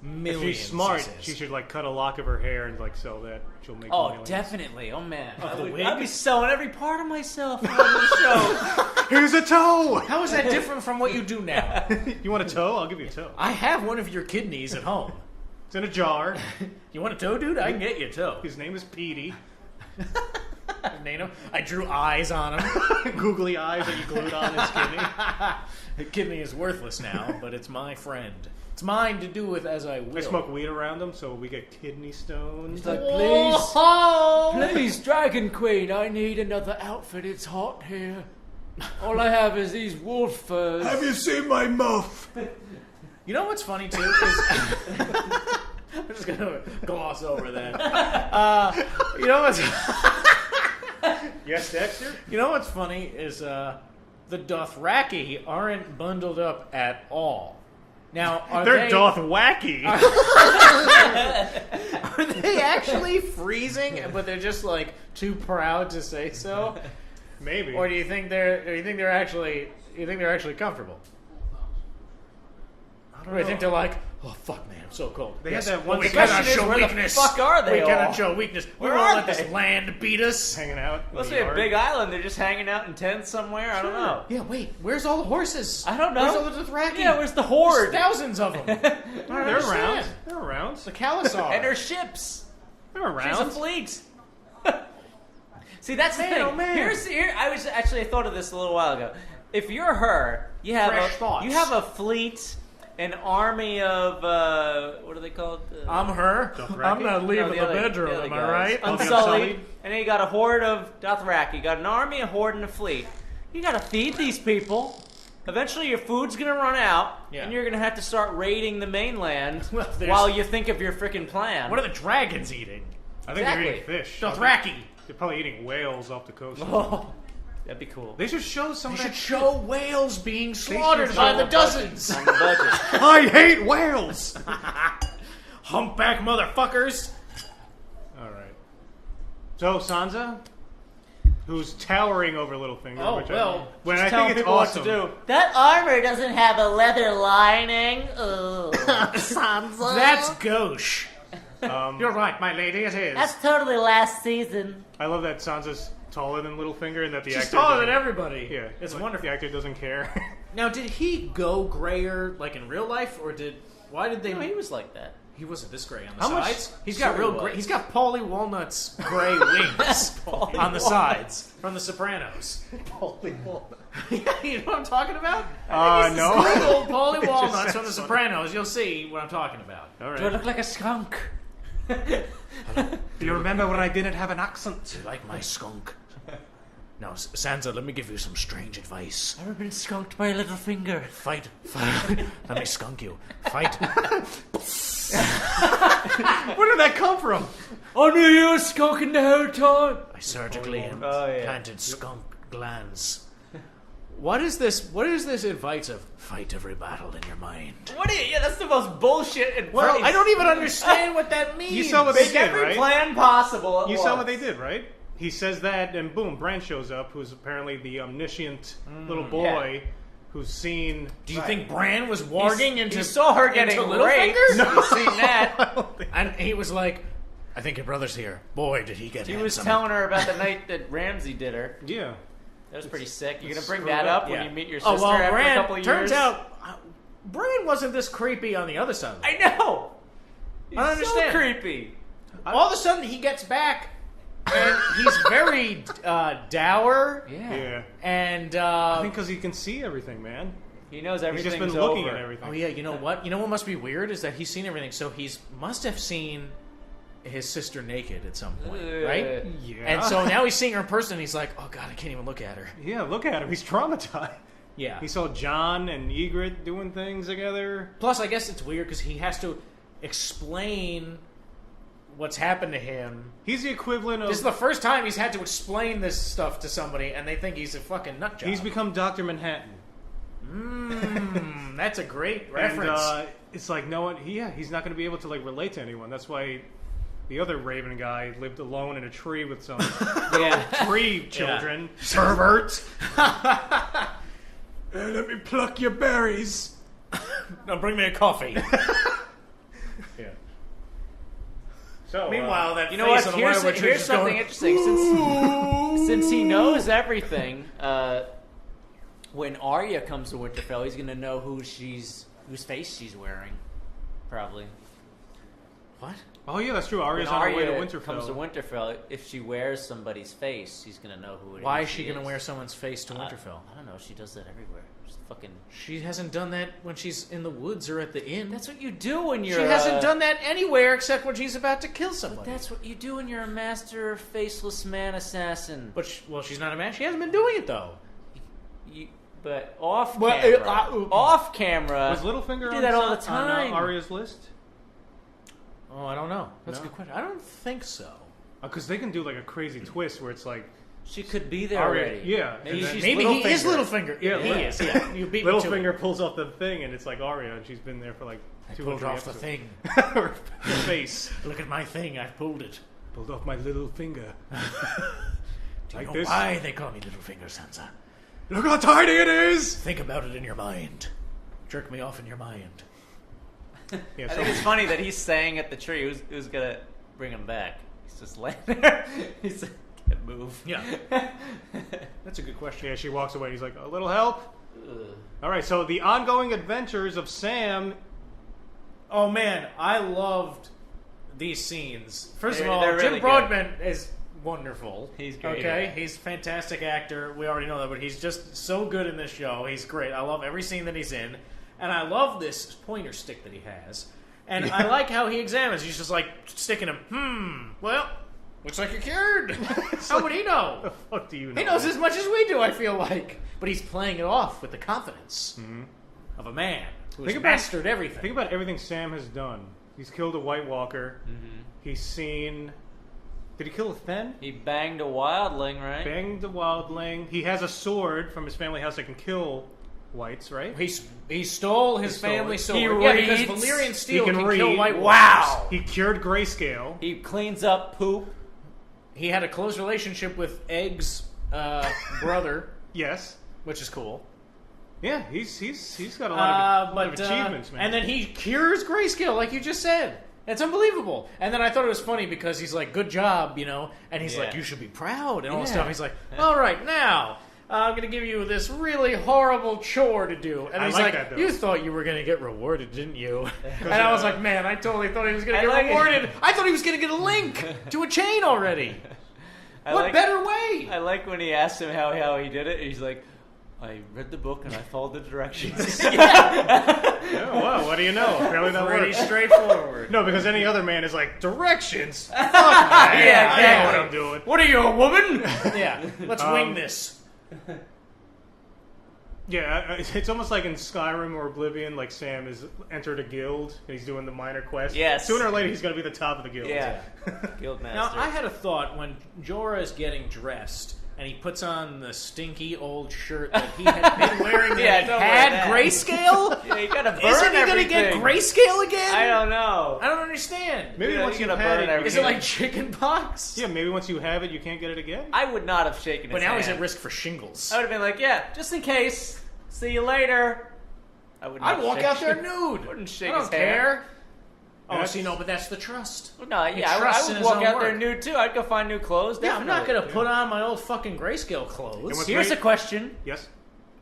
Millions. If she's smart, he says. she should like cut a lock of her hair and like sell that. She'll make Oh, millions. definitely. Oh man, the wig? I'd be selling every part of myself on the show. Here's a toe. How is that different from what you do now? You want a toe? I'll give you a toe. I have one of your kidneys at home. It's in a jar. You want a toe, dude? I can get you a toe. His name is Petey. Nano. I drew eyes on him. Googly eyes that you glued on his kidney. The kidney is worthless now, but it's my friend. It's mine to do with as I will. I smoke weed around him, so we get kidney stones. It's like, Whoa! please, Dragon Queen, I need another outfit. It's hot here. All I have is these wolf furs. Have you seen my muff? You know what's funny too is I'm just gonna gloss over that. You know what's Yes, Dexter? You know what's funny is the Dothraki aren't bundled up at all. Now, are They're they Dothraki. are they actually freezing, but they're just like too proud to say so? Maybe. Or do you think they're actually comfortable? Or do you think they're like, oh fuck, man, I'm so cold. They had that one we scene- cannot Question is, show where the weakness. fuck are they We cannot all? show weakness. We Where won't are let this they? land beat us. hanging out. in Must the be a yard. big island. They're just hanging out in tents somewhere. I don't know. Yeah, wait, where's all the horses? I don't know. Where's all the Dothraki? Yeah, where's the There's horde? thousands of them. They're around. They're around. The Khalasar. And her ships. They're She's a around. fleet. See, that's the Man, thing. oh, man. I thought of this a little while ago. If you're her, you have Fresh thoughts. you have a fleet, an army of what are they called? I'm her. Dothraki? I'm not leaving No, the other- bedroom, the other am I guys. right? Oh, the Unsullied. Unsullied? And then you got a horde of Dothraki. You got an army, a horde, and a fleet. You got to feed these people. Eventually, your food's gonna run out, Yeah. and you're gonna have to start raiding the mainland Well, there's- while you think of your freaking plan. What are the dragons eating? I think they're Exactly. eating fish. Dothraki. They're probably eating whales off the coast. Oh, that'd be cool. They should show some They of should that show whales being slaughtered should by show the the dozens. On the budget. I hate whales! Humpback motherfuckers. Alright. So, Sansa, who's towering over Littlefinger. Oh, which well, when Just I telling think it's people awesome. what to do. That armor doesn't have a leather lining. Ugh. Sansa. That's gauche. Um, You're right, my lady, it is. That's totally last season. I love that Sansa's taller than Littlefinger and that the She's actor taller than doesn't- everybody. Yeah, It's like, wonderful. The actor doesn't care. Now, did he go grayer, like in real life, or why did they... No, he was like that. He wasn't this gray on the How much- sides. He's got Sure real he gray. was. He's got Paulie Walnut's gray wings on the sides from The Sopranos. Holy walnut. You know what I'm talking about? No. Google Paulie It just Walnuts sounds from The funny. Sopranos. You'll see what I'm talking about. All Do I look like a skunk? Do you remember when I didn't have an accent? You like my skunk? Now, Sansa, let me give you some strange advice. I've been skunked by a little finger. Fight. Let me skunk you. Fight. Where did that come from? I knew you were skunking the whole time. I surgically Oh, yeah. implanted skunk glands What is this? What is this advice of fight every battle in your mind? What? Yeah, that's the most bullshit advice. Well, I don't even understand what that means. You saw what they Make did, every right? plan possible. At You once. saw what they did, right? He says that, and boom, Bran shows up, who's apparently the omniscient little boy who's seen. Do you think Bran was warging into? He saw her getting into raped. Littlefinger? No. You've seen that. And he was like, "I think your brother's here." Boy, did he get! He was handsome. telling her about the night that Ramsay did her. Yeah. That was pretty sick. You're gonna bring screwed that up. up when Yeah. you meet your sister Oh well, after Bran. a couple of years. Turns out, Bran wasn't this creepy on the other side. Of the I know. He's I don't understand. So creepy. All of a sudden, he gets back, and he's very dour. Yeah. And I think because he can see everything, man. He knows He's everything's just been looking over. at everything. oh yeah, you know what? You know what must be weird is that he's seen everything. So he's must have seen his sister naked at some point, right? Yeah. And so now he's seeing her in person. And he's like, "Oh God, I can't even look at her." Yeah, look at him. He's traumatized. Yeah. He saw Jon and Ygritte doing things together. Plus, I guess it's weird because he has to explain what's happened to him. He's the equivalent of... This is the first time he's had to explain this stuff to somebody, and they think he's a fucking nut job. He's become Dr. Manhattan. That's a great reference. And it's like no one... Yeah, he's not going to be able to like relate to anyone. That's why the other Raven guy lived alone in a tree with some tree children. Pervert. Let me pluck your berries. Now bring me a coffee. Yeah. So, Meanwhile, that You know face what? on the Wild Witch is Here's just something going, interesting. Since he knows everything, when Arya comes to Winterfell, he's going to know whose face she's wearing, probably. What? oh yeah, that's true. Arya's When on her way to Arya Winterfell. comes to Winterfell, if she wears somebody's face, he's going to know who it is. Why is she going to wear someone's face to Winterfell? I don't know. She does that everywhere. Just fucking. She hasn't done that when she's in the woods or at the inn. That's what you do when She you're. hasn't done that anywhere except when she's about to kill somebody. That's what you do when you're a master faceless man assassin. But she's not a man. She hasn't been doing it though. But off Well, camera, off camera, Was Littlefinger you do on, that all on, the time. Arya's list? Oh, I don't know. That's No. a good question. I don't think so. Because they can do like a crazy twist where it's like She could be there Arya, already. yeah. Maybe And then- she's Maybe he is Littlefinger. Yeah, he right. is. Yeah, you beat me to it. Littlefinger pulls off the thing and it's like Arya and she's been there for like I 2 or pulled 3 off the episodes. thing. Her face. Look at my thing. I pulled it. Pulled off my little finger. Do you Like know this? why they call me Littlefinger, Sansa? Look how tiny it is! Think about it in your mind. Jerk me off in your mind. Yeah, I so think it's funny that he's staying at the tree. Who's gonna bring him back? He's just laying there. He's like, can't move. Yeah. That's a good question. yeah, she walks away. He's like, a little help? All right, so the ongoing adventures of Sam. Oh man, I loved these scenes. First of They're all, really Jim good. Broadbent is wonderful. He's great. Okay, he's a fantastic actor. We already know that, but he's just so good in this show. He's great. I love every scene that he's in, and I love this pointer stick that he has. And I like how he examines. He's just like sticking him. Well, looks like you're cured. How would he know? The fuck do you know? He knows as much as we do, I feel like. But he's playing it off with the confidence of a man who has Think about- mastered everything. Think about everything Sam has done. He's killed a White Walker. Mm-hmm. He's seen. Did he kill a Fen? He banged a wildling, right? Banged a wildling. He has a sword from his family house that can kill whites, right? He stole his stole family it. sword. He Yeah, because reads. Valyrian steel He can, can kill read. white Wow. walkers. He cured grayscale. He cleans up poop. He had a close relationship with Egg's brother, Yes. which is cool. Yeah, he's got a lot of achievements, man. And then he cures grayscale, like you just said. It's unbelievable. And then I thought it was funny because he's like, good job, you know? And he's like, Yeah. you should be proud and all this Yeah. stuff. He's like, all right, now, I'm going to give you this really horrible chore to do. And I he's like like, that, though. you thought you were going to get rewarded, didn't you? And I was like, man, I totally thought he was going to I get like it. rewarded. I thought he was going to get a link to a chain already. What better way? I like when he asked him how he did it. He's like, I read the book and I followed the directions. Yeah, well, what do you know? Apparently that Pretty works. straightforward. No, because any other man is like, directions? Fuck, man. Yeah, I know exactly. what I'm doing. What are you, a woman? Yeah, let's wing this. Yeah, it's almost like in Skyrim or Oblivion, like Sam has entered a guild and he's doing the minor quest. Yes. Sooner or later, he's going to be the top of the guild. Yeah. Guildmaster. Now, I had a thought when Jorah is getting dressed. and he puts on the stinky old shirt that he had been wearing Yeah, that don't had wear that. grayscale. Yeah, you gotta burn Isn't he everything. gonna get grayscale again? I don't know. I don't understand. Maybe Yeah, once you you gotta had burn it, everything. Is it like chicken pox? yeah, maybe once you have it, you can't get it again. I would not have shaken his But now he's hand. at risk for shingles. I would have been like, yeah, just in case. See you later. I would not I'd walk shake- out there nude. Wouldn't shake I don't his hand. care. Oh, That's- see, no, but that's the trust. No, He yeah, trusts I in would his walk own out there work. nude too. I'd go find new clothes. Yeah, I'm not definitely. gonna put on my old fucking grayscale clothes. what's Here's great- a question. Yes.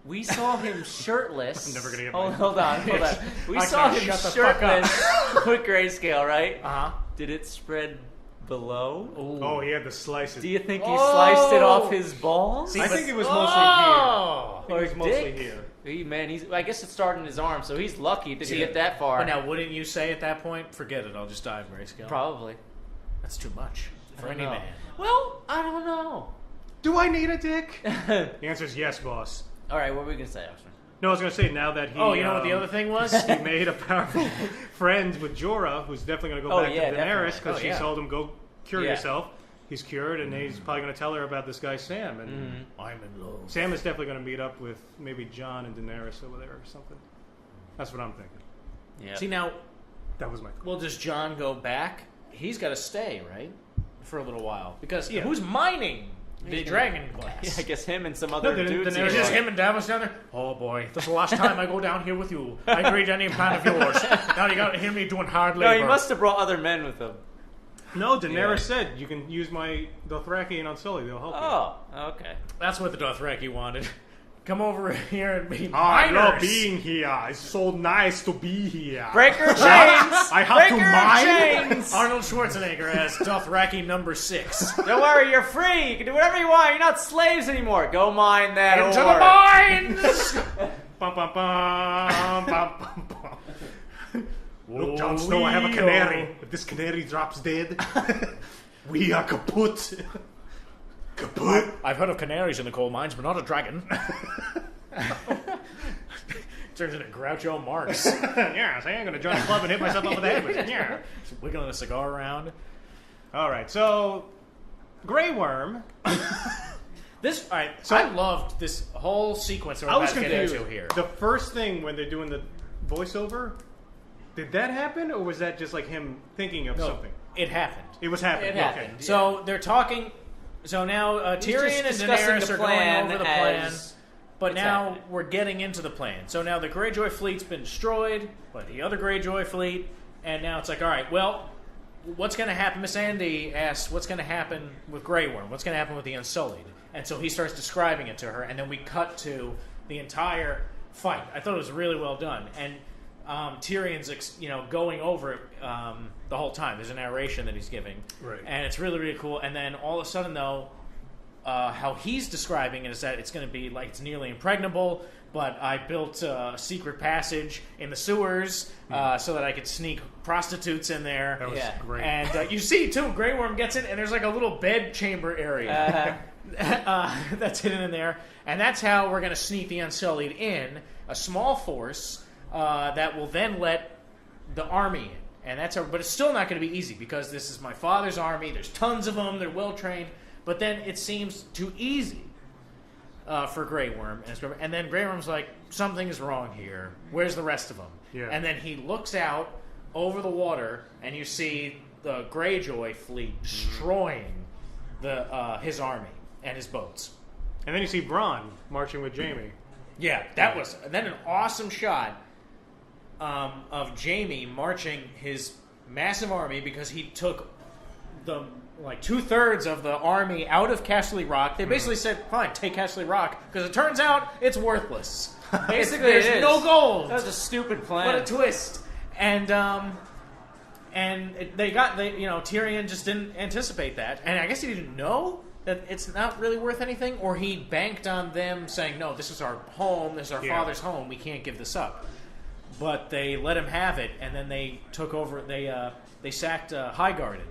We saw him shirtless. I'm never gonna get hold, mine. hold on, hold on. We I saw can't him shut the fuck up. shirtless with grayscale, right? Uh-huh. Did it spread below? Oh, he had the slices. Do you think he Oh! sliced it off his balls? I think it was mostly Oh! here. I think it was mostly Dick? here. I guess it started in his arm, so he's lucky to get that far. But now, wouldn't you say at that point, forget it, I'll just die of grayscale? Probably. That's too much for I don't any know. man. Well, I don't know. Do I need a dick? The answer is yes, boss. All right, what were we gonna say, Oxford? No, I was going to say now that he. Oh, you know what the other thing was? He made a powerful friend with Jorah, who's definitely going to go Oh, back yeah, to Daenerys definitely. because Oh, she yeah. told him go cure Yeah. yourself. He's cured, and he's probably going to tell her about this guy Sam. And Mm-hmm. I'm in love. Sam is definitely going to meet up with maybe Jon and Daenerys over there or something. That's what I'm thinking. Yeah. See, now, That was my thought. well, does John go back? He's got to stay, right? For a little while. Because Yeah. who's mining the dragon glass? Yeah, I guess him and some other the- dudes. Daenerys It's are just like- him and Davos down there. Oh boy, this is the last time I go down here with you. I agreed to any plan of yours. Now you got to hear me doing hard No, labor. he must have brought other men with him. No, Daenerys Yeah. said you can use my Dothraki and Unsullied. They'll help you. Oh, okay. That's what the Dothraki wanted. Come over here and be I love miners. being here. It's so nice to be here. Breaker chains. I have to Breaker mine? chains. Arnold Schwarzenegger as Dothraki number 6. Don't worry, you're free. You can do whatever you want. You're not slaves anymore. Go mine that Into ore. the mines! Bum, bum, bum, bum, bum, bum. Look, Jon Snow, I have a canary. If this canary drops dead, we are kaput. Kaput. I've heard of canaries in the coal mines, but not a dragon. Turns into Groucho Marx. Yeah, so I'm going to join a club and hit myself up with the head with it. Yeah. Just wiggling a cigar around. All right, so Grey Worm. This, all right, So- I loved this whole sequence that we're I was about to get confused. into here. The first thing when they're doing the voiceover, did that happen, or was that just like him thinking of No, something? it happened. It was happening. It happened. Okay. So they're talking. So now He's Tyrion just and discussing Daenerys the are going plan over the plan. as But it's now happening. we're getting into the plan. So now the Greyjoy fleet's been destroyed by the other Greyjoy fleet, and now it's like, all right, well, what's going to happen? Miss Andy asks, what's going to happen with Grey Worm? What's going to happen with the Unsullied? And so he starts describing it to her, and then we cut to the entire fight. I thought it was really well done, and Tyrion's going over it the whole time. There's a narration that he's giving, Right. and it's really, really cool. And then all of a sudden, though, how he's describing it is that it's going to be like it's nearly impregnable, but I built a secret passage in the sewers so that I could sneak prostitutes in there. That was Yeah. great. And you see, too, Grey Worm gets in, and there's like a little bed chamber area that's hidden in there. And that's how we're going to sneak the Unsullied in, a small force that will then let the army in. And that's but it's still not going to be easy because this is my father's army. There's tons of them. They're well trained. But then it seems too easy for Grey Worm. And then Grey Worm's like, something is wrong here. Where's the rest of them? Yeah. And then he looks out over the water, and you see the Greyjoy fleet destroying his army and his boats. And then you see Bronn marching with Jaime. Yeah, that was then an awesome shot of Jaime marching his massive army because he took the 2/3 of the army out of Casterly Rock. They basically said, "Fine, take Casterly Rock," because it turns out it's worthless. Basically, there's it is. no gold. That was a stupid plan. What a twist! And Tyrion just didn't anticipate that, and I guess he didn't know that it's not really worth anything, or he banked on them saying, "No, this is our home. This is our Yeah. father's home. We can't give this up." But they let him have it, and then they took over. They sacked Highgarden,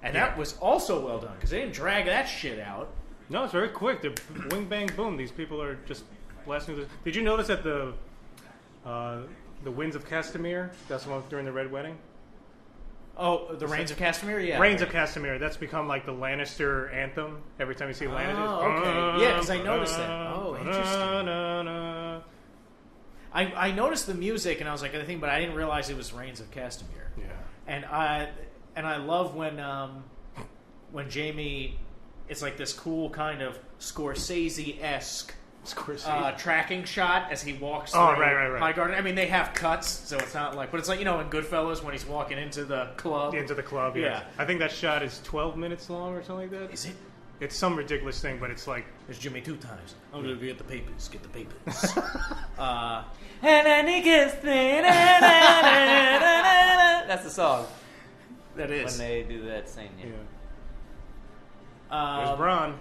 and that was also well done because they didn't drag that shit out. No, it's very quick. The wing, bang, boom. These people are just blasting through. Did you notice that the winds of Castamere? That's the one during the Red Wedding. Oh, the Reigns of Castamere? Yeah. Reigns of Castamere. That's become like the Lannister anthem every time you see Lannister. Oh, okay. Yeah, because I noticed that. Oh, interesting. I noticed the music, and I was like, I think, but I didn't realize it was Reigns of Castamere. Yeah. And I love when Jaime, it's like this cool kind of Scorsese-esque tracking shot as he walks through right. Highgarden. I mean, they have cuts, so it's not like, but it's like, in Goodfellas when he's walking into the club. Into the club, yeah. I think that shot is 12 minutes long or something like that. Is it? It's some ridiculous thing, but it's like... There's Jimmy 2 times. I'm going to get the papers. Get the papers. And then he gets That's the song. That is. When they do that scene, yeah. There's Bran.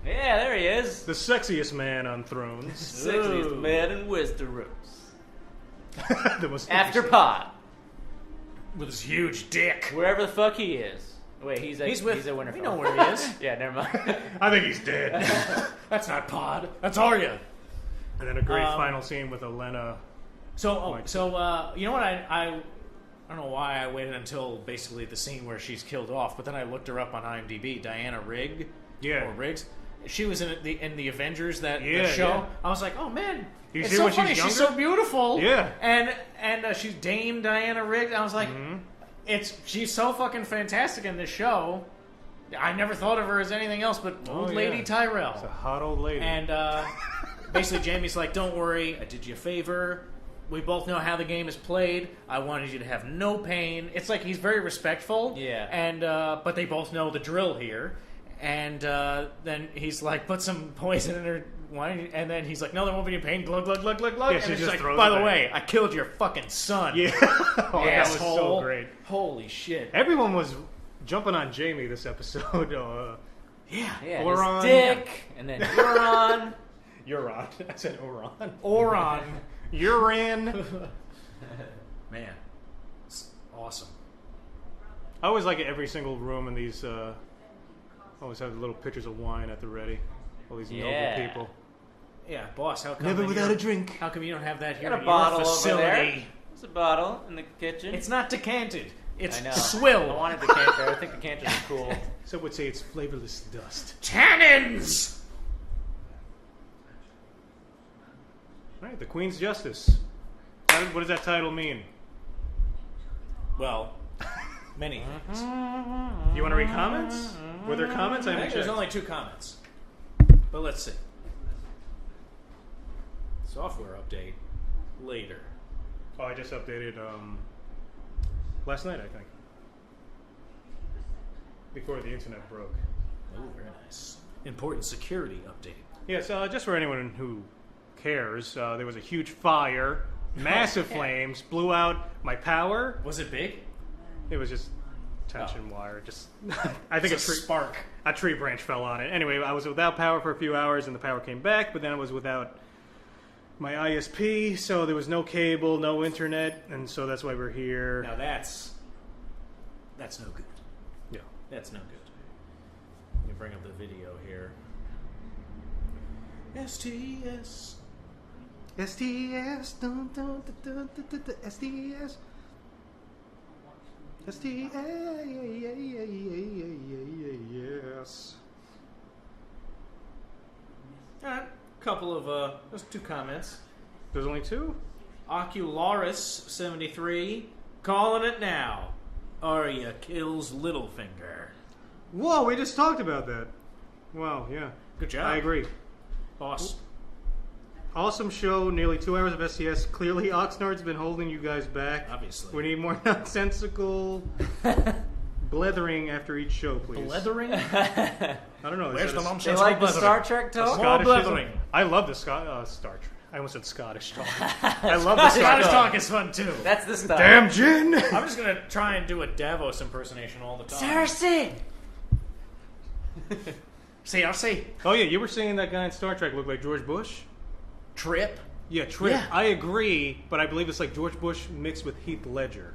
Yeah, there he is. The sexiest man on thrones. Sexiest man in Westeros. The most After interesting. Pot. With his huge dick. Wherever the fuck he is. Wait, he's at Winterfell. We know where he is. Yeah, never mind. I think he's dead. That's not Pod. That's Arya. And then a great final scene with Olenna. You know what? I don't know why I waited until basically the scene where she's killed off, but then I looked her up on IMDb. Diana Rigg. Yeah. Or Riggs. She was in the Avengers the show. Yeah. I was like, oh man, You it's see so when funny. she's She's younger? so beautiful. Yeah. And she's Dame Diana Rigg. I was like, she's so fucking fantastic in this show. I never thought of her as anything else but old lady Tyrell. It's a hot old lady. And basically, Jaime's like, don't worry, I did you a favor. We both know how the game is played. I wanted you to have no pain. It's like he's very respectful. Yeah. And but they both know the drill here. And then he's like, put some poison in her wine. And then he's like, no, there won't be any pain. Glug, glug, glug, glug, glug. Yeah, and she it's just like, throws by it the back. way, I killed your fucking son. Yeah. That was so Asshole. great. Holy shit. Everyone was jumping on Jaime this episode. Yeah. Oron. His dick. And then Euron. Euron. I said Oron. Oron. Uran. Man. It's awesome. I always like it every single room in these. Always have little pictures of wine at the ready. All these noble people. Yeah, boss, how come Never in without your- a drink. How come you don't have that here Got in a your bottle over facility? there. There's a bottle in the kitchen. It's not decanted. It's I know. swill. I wanted decanter. I think decanters are cool. Some would say it's flavorless dust. Tannins! All right, the Queen's Justice. What does that title mean? Well, many things. You want to read comments? Were there comments? I I haven't think there's checked. only 2 comments. But let's see. Software update later. Oh, I just updated last night, I think. Before the internet broke. Oh, very nice. Important security update. Yes, just for anyone who cares, there was a huge fire, massive flames, blew out my power. Was it big? It was just tension wire. Just, I think It's a spark. a tree branch fell on it. Anyway, I was without power for a few hours, and the power came back. But then I was without my ISP, so there was no cable, no internet, and so that's why we're here. Now that's no good. Yeah. That's no good. Let me bring up the video here. STS. STS, dun, dun, dun, dun, dun, dun, dun, STS. STS, yes. Alright, couple of, those 2 comments. There's only 2? Ocularis73, calling it now. Arya kills Littlefinger. Whoa, we just talked about that. Wow, yeah. Good job. I agree. Boss. Awesome show, nearly 2 hours of STS. Clearly, Oxnard's been holding you guys back. Obviously. We need more nonsensical blethering after each show, please. Blethering? I don't know. Where's the They nonsensical like the blethering? Star Trek talk? Small Scottish blethering. I love the Star Trek. I almost said Scottish talk. I love the Scottish Scottish talk is fun too. That's the stuff. Damn gin! I'm just gonna try and do a Davos impersonation all the time. Cersei! Cersei. Oh yeah, you were saying that guy in Star Trek looked like George Bush? Trip. Yeah, Trip. Yeah. I agree, but I believe it's like George Bush mixed with Heath Ledger.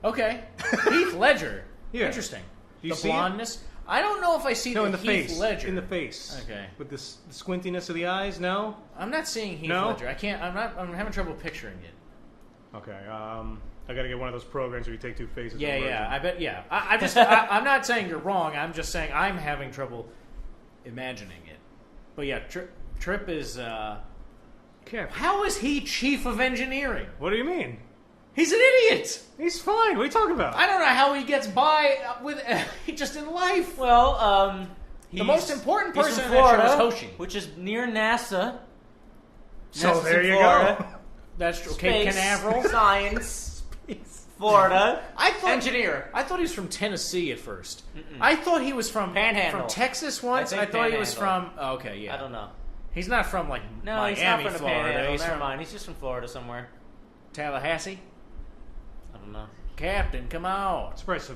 Okay. Heath Ledger. Yeah. Interesting. Do you The see it? blondness. I don't know if I see No, the in the Heath face. Ledger. In the face. Okay. With the squintiness of the eyes, no? I'm not seeing Heath No? Ledger. I can't. I'm having trouble picturing it. Okay, I gotta get one of those programs where you take two faces. Yeah, and merge yeah. them. I bet. Yeah. I'm not saying you're wrong. I'm just saying I'm having trouble imagining it. But yeah, Trip is. How is he chief of engineering? What do you mean? He's an idiot. He's fine. What are you talking about? I don't know how he gets by with just in life. Well, the most important he's person from in that Florida, show is Hoshi. which is near NASA. So NASA's there in you Florida. go. That's true. Cape Space, Canaveral. science, Florida. Engineer. I thought he was from Tennessee at 1st. I thought he was from Panhandle. From Texas once. I I think thought he was Panhandle. from. Oh, okay, yeah. I don't know. He's not from like No, Miami, he's not from the Florida. Panhandle. He's Never from mind. He's just from Florida somewhere. Tallahassee. I don't know. Captain, come on. I'm surprised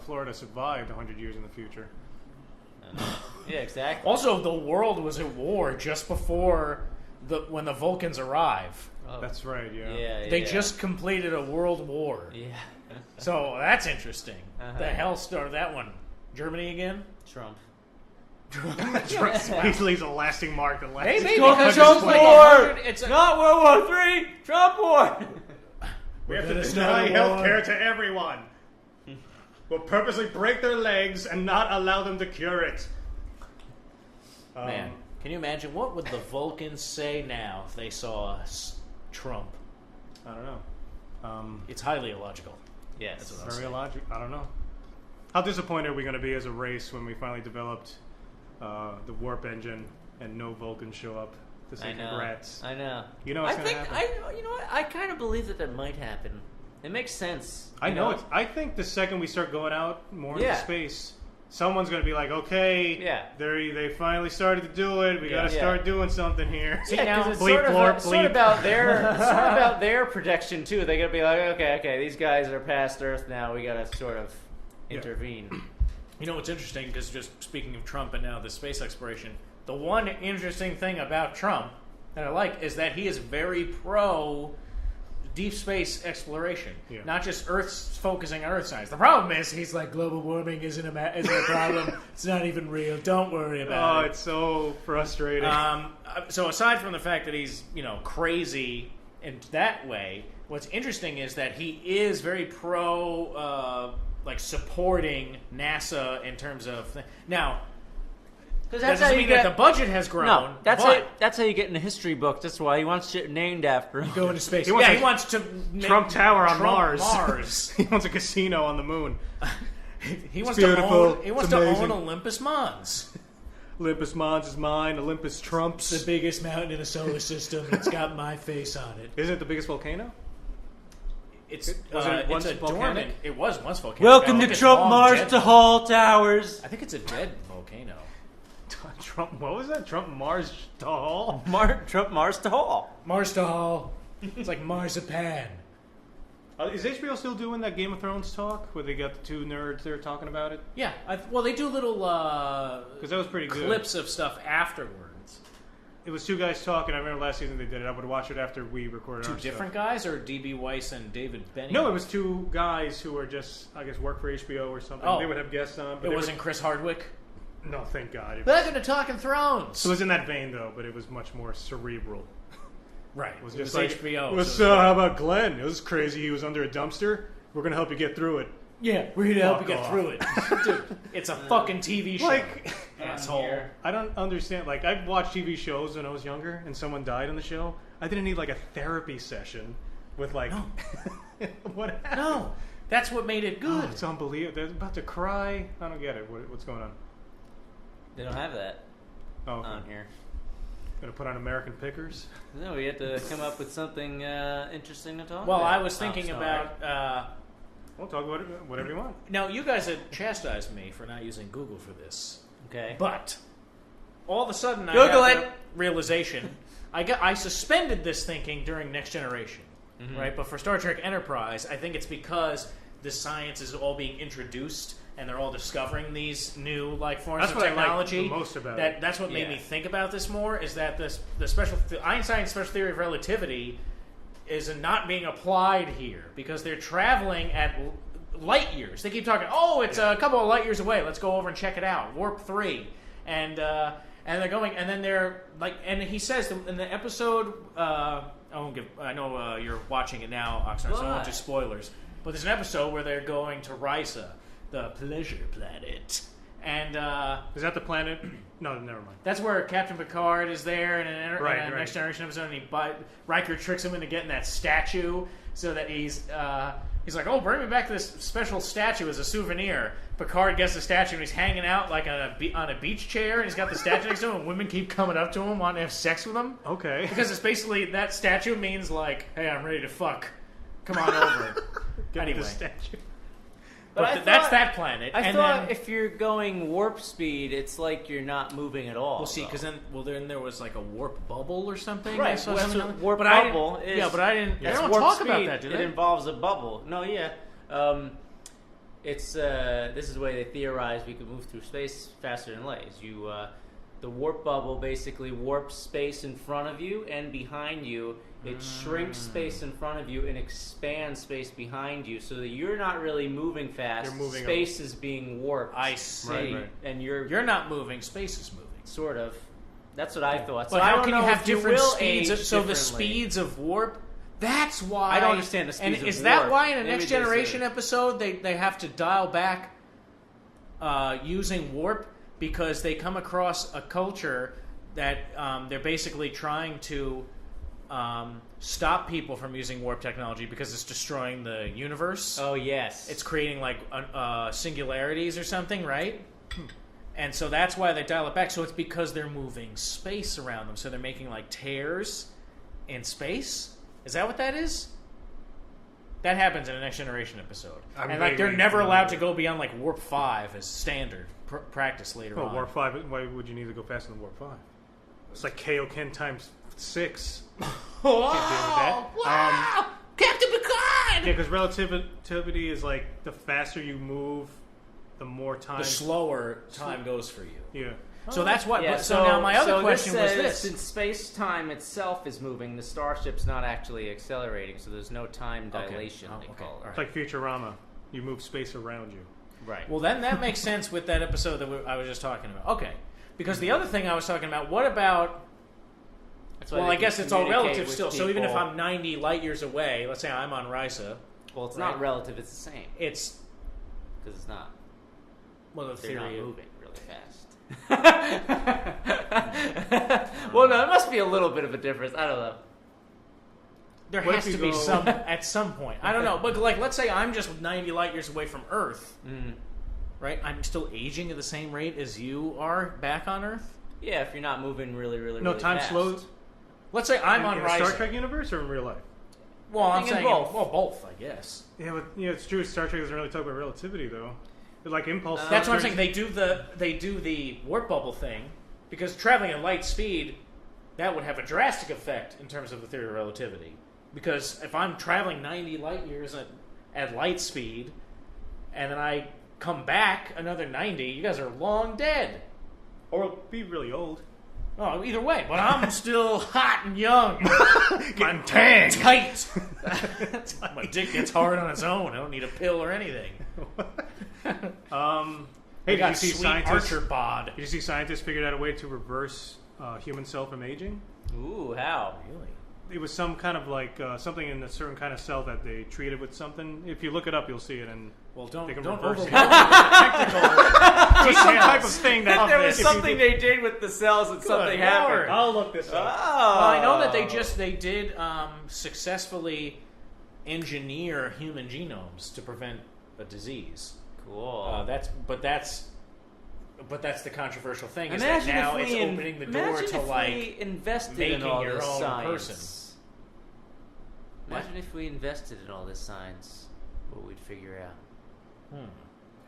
Florida survived 100 years in the future. Yeah, exactly. Also, the world was at war just before when the Vulcans arrive. Oh. That's right, yeah. Yeah, They yeah. just completed a world war. Yeah. So that's interesting. Uh-huh. The hell started that one? Germany again? Trump. He leaves a lasting mark that lasts. Maybe called the because Trump it's like War. 100 It's a, Not World War III. Trump War. We have gonna to start deny a health war. care to everyone. We'll purposely break their legs and not allow them to cure it. man, can you imagine what would the Vulcans say now if they saw Trump? I don't know. It's highly illogical. Yes. That's what I'm Very saying. illogical. I don't know. How disappointed are we going to be as a race when we finally developed the warp engine and no Vulcans show up to say I know. congrats? I know. You know what's I going to think happen? you know what? I kind of believe that might happen. It makes sense. I you know it's. I think the second we start going out more into Yeah. space, someone's going to be like, okay, Yeah. they finally started to do it. We got to Yeah. start doing something here. Yeah, now- because it's Bleep, sort of, blorp, sort bleep. of about their protection too. They gotta be like, okay, these guys are past Earth now. We gotta sort of intervene. You know what's interesting, because just speaking of Trump and now the space exploration, the one interesting thing about Trump that I like is that he is very pro deep space exploration, Yeah. not just focusing on Earth science. The problem is he's like, global warming isn't a problem. It's not even real. Don't worry about it. It's so frustrating. So aside from the fact that he's crazy in that way, what's interesting is that he is very pro supporting NASA in terms of now. Because That doesn't mean that the budget has grown. No, that's but how you get in a history book. That's why he wants shit named after him. go into space. He wants He a wants to make Trump Tower on Trump Mars. He wants a casino on the moon. He wants beautiful. to own. He wants It's to amazing. own Olympus Mons, Olympus Mons is mine. Olympus the trumps. biggest mountain in the solar system. It's got my face on it. Isn't it the biggest volcano? It's Was it once it's a volcanic? dormant. It was once volcanic. I Welcome think to it's Trump long Mars dead. to Hall Towers. I think it's a dead volcano. Trump. What was that? Trump Mars to Hall. Trump Mars to Hall. Mars to Hall. It's like marzipan. Is HBO still doing that Game of Thrones talk where they got the two nerds there talking about it? Yeah. Well, they do little Because that was pretty good. clips of stuff afterwards. It was two guys talking. I remember last season they did it. I would watch it after we recorded Two our different stuff. guys, or DB Weiss and David Benioff? No, it was two guys who were just, I guess, work for HBO or something. Oh. They would have guests on. But It they wasn't Chris Hardwick. No, thank God. It Welcome to Talking Thrones. it was in that vein, though, but it was much more cerebral. Right. It was It just was like, HBO. What's so- how about Glenn? It was crazy. He was under a dumpster. We're going to help you get through it. Yeah, we're here to help you Fuck get off. through it. Dude, it's a fucking TV show. Like, asshole. I don't understand. Like, I've watched TV shows when I was younger and someone died on the show. I didn't need, like, a therapy session with, like, No. what happened? No, that's what made it Oh, good. it's unbelievable. They're about to cry. I don't get it. What's going on? They don't have that Oh, okay. on here. Gonna put on American Pickers? No, we had to come up with something interesting to talk Well, about. I was thinking Pop about. star. We'll talk about it, whatever you want. Now, you guys had chastised me for not using Google for this, Okay. but all of a sudden I Google got it. the realization. I suspended this thinking during Next Generation, Mm-hmm. right? But for Star Trek Enterprise, I think it's because the science is all being introduced and they're all discovering these new forms That's of what I like technology. the most about that it. that's what made Yeah. me think about this more. Is that Einstein's special theory of relativity is not being applied here because they're traveling at light years. They keep talking, it's a couple of light years away. Let's go over and check it out. Warp 3. And and they're going, and then they're like, and he says in the episode, I won't give. I know you're watching it now, Oxnard, so I won't do spoilers. But there's an episode where they're going to Risa, the pleasure planet, and is that the planet? No, never mind. that's where Captain Picard is there in a Right. Next Generation episode, and Riker tricks him into getting that statue so that he's like, oh, bring me back this special statue as a souvenir. Picard gets the statue and he's hanging out like on a beach chair, and he's got the statue next to him, and women keep coming up to him wanting to have sex with him. Okay. Because it's basically, that statue means like, hey, I'm ready to fuck. Come on over. Anyway. The statue. But that's that planet. I and thought then, if you're going warp speed, it's like you're not moving at all. Well, see, because then there was like a warp bubble or something. Right, I saw well, that's something what on- warp but I bubble didn't- is. Yeah, but I didn't. It's They don't warp talk speed. about that, do It they? involves a bubble. No, yeah. It's this is the way they theorize we could move through space faster than light. The warp bubble basically warps space in front of you and behind you. It shrinks space in front of you and expands space behind you, so that you're not really moving fast. You're moving space is being warped. I see. Right. And you're You're not moving. Space is moving. sort of. That's what I thought. But so I how don't can you know have if different will speeds? age So the differently. speeds of warp. That's why I don't understand the speeds And of is that warp. why in a Maybe Next there's Generation a- episode they have to dial back using warp because they come across a culture that they're basically trying to stop people from using warp technology because it's destroying the universe. Oh yes, It's creating like singularities or something, right? And so that's why they dial it back. So it's because they're moving space around them. So they're making like tears in space. Is that what that is? That happens in a Next Generation episode. I'm And like they're vaguely never allowed to familiar. go beyond like warp 5 as standard practice later Oh, on. warp 5. Why would you need to go faster than warp 5? It's like Kaioken times 6. Wow! Wow! Captain Picard! Yeah, because relativity is like the faster you move, the more time. The slower time goes for you. Yeah. So that's what. Yeah, so now my other question was says, this. Since space-time itself is moving, the starship's not actually accelerating, so there's no time dilation, Oh, they okay. call All it. right. It's like Futurama. You move space around you. Right. Well, then that makes sense with that episode that I was just talking about. Okay. Because the other thing I was talking about, what about... That's why Well, they I guess can it's all communicate relative with still. So even if people. I'm 90 light years away, let's say I'm on Risa, Well, it's right? not relative, it's the same. it's... Because it's not. Well, the They're not theory... moving really fast. Well, no, it must be a little bit of a difference. I don't know. There What has if to you be go- some... At some point. I don't know. But, like, let's say I'm just 90 light years away from Earth, right? I'm still aging at the same rate as you are back on Earth? Yeah, if you're not moving really, really, No, really time fast. slows. Let's say I'm in on a Risa. Star Trek universe or in real life? Well, I'm Thinking saying... both. Well, both, I guess. Yeah, but it's true. Star Trek doesn't really talk about relativity, though. Like impulse. That's what I'm filters- saying. They do the warp bubble thing because traveling at light speed, that would have a drastic effect in terms of the theory of relativity. Because if I'm traveling 90 light years at light speed, and then I come back another 90, you guys are long dead. Or be really old. Oh, either way, but I'm still hot and young. I'm tight. My dick gets hard on its own. I don't need a pill or anything. Hey, I did got you see sweet scientists? Archer bod. Did you see scientists figured out a way to reverse human cell from aging? Ooh, how? Really? It was some kind of like something in a certain kind of cell that they treated with something. If you look it up, you'll see it. And Well, don't They can overlook reverse the it. technical it was some type of details. thing that There was if you something did- they did with the cells and something Lord. happened. I'll look this up. Oh. Well, I know that they did successfully engineer human genomes to prevent a disease. Cool. That's the controversial thing is Imagine that now if it's we opening the door imagine to if like we invested making in all your this own science. person. Imagine if we invested in all this science, what we'd figure out.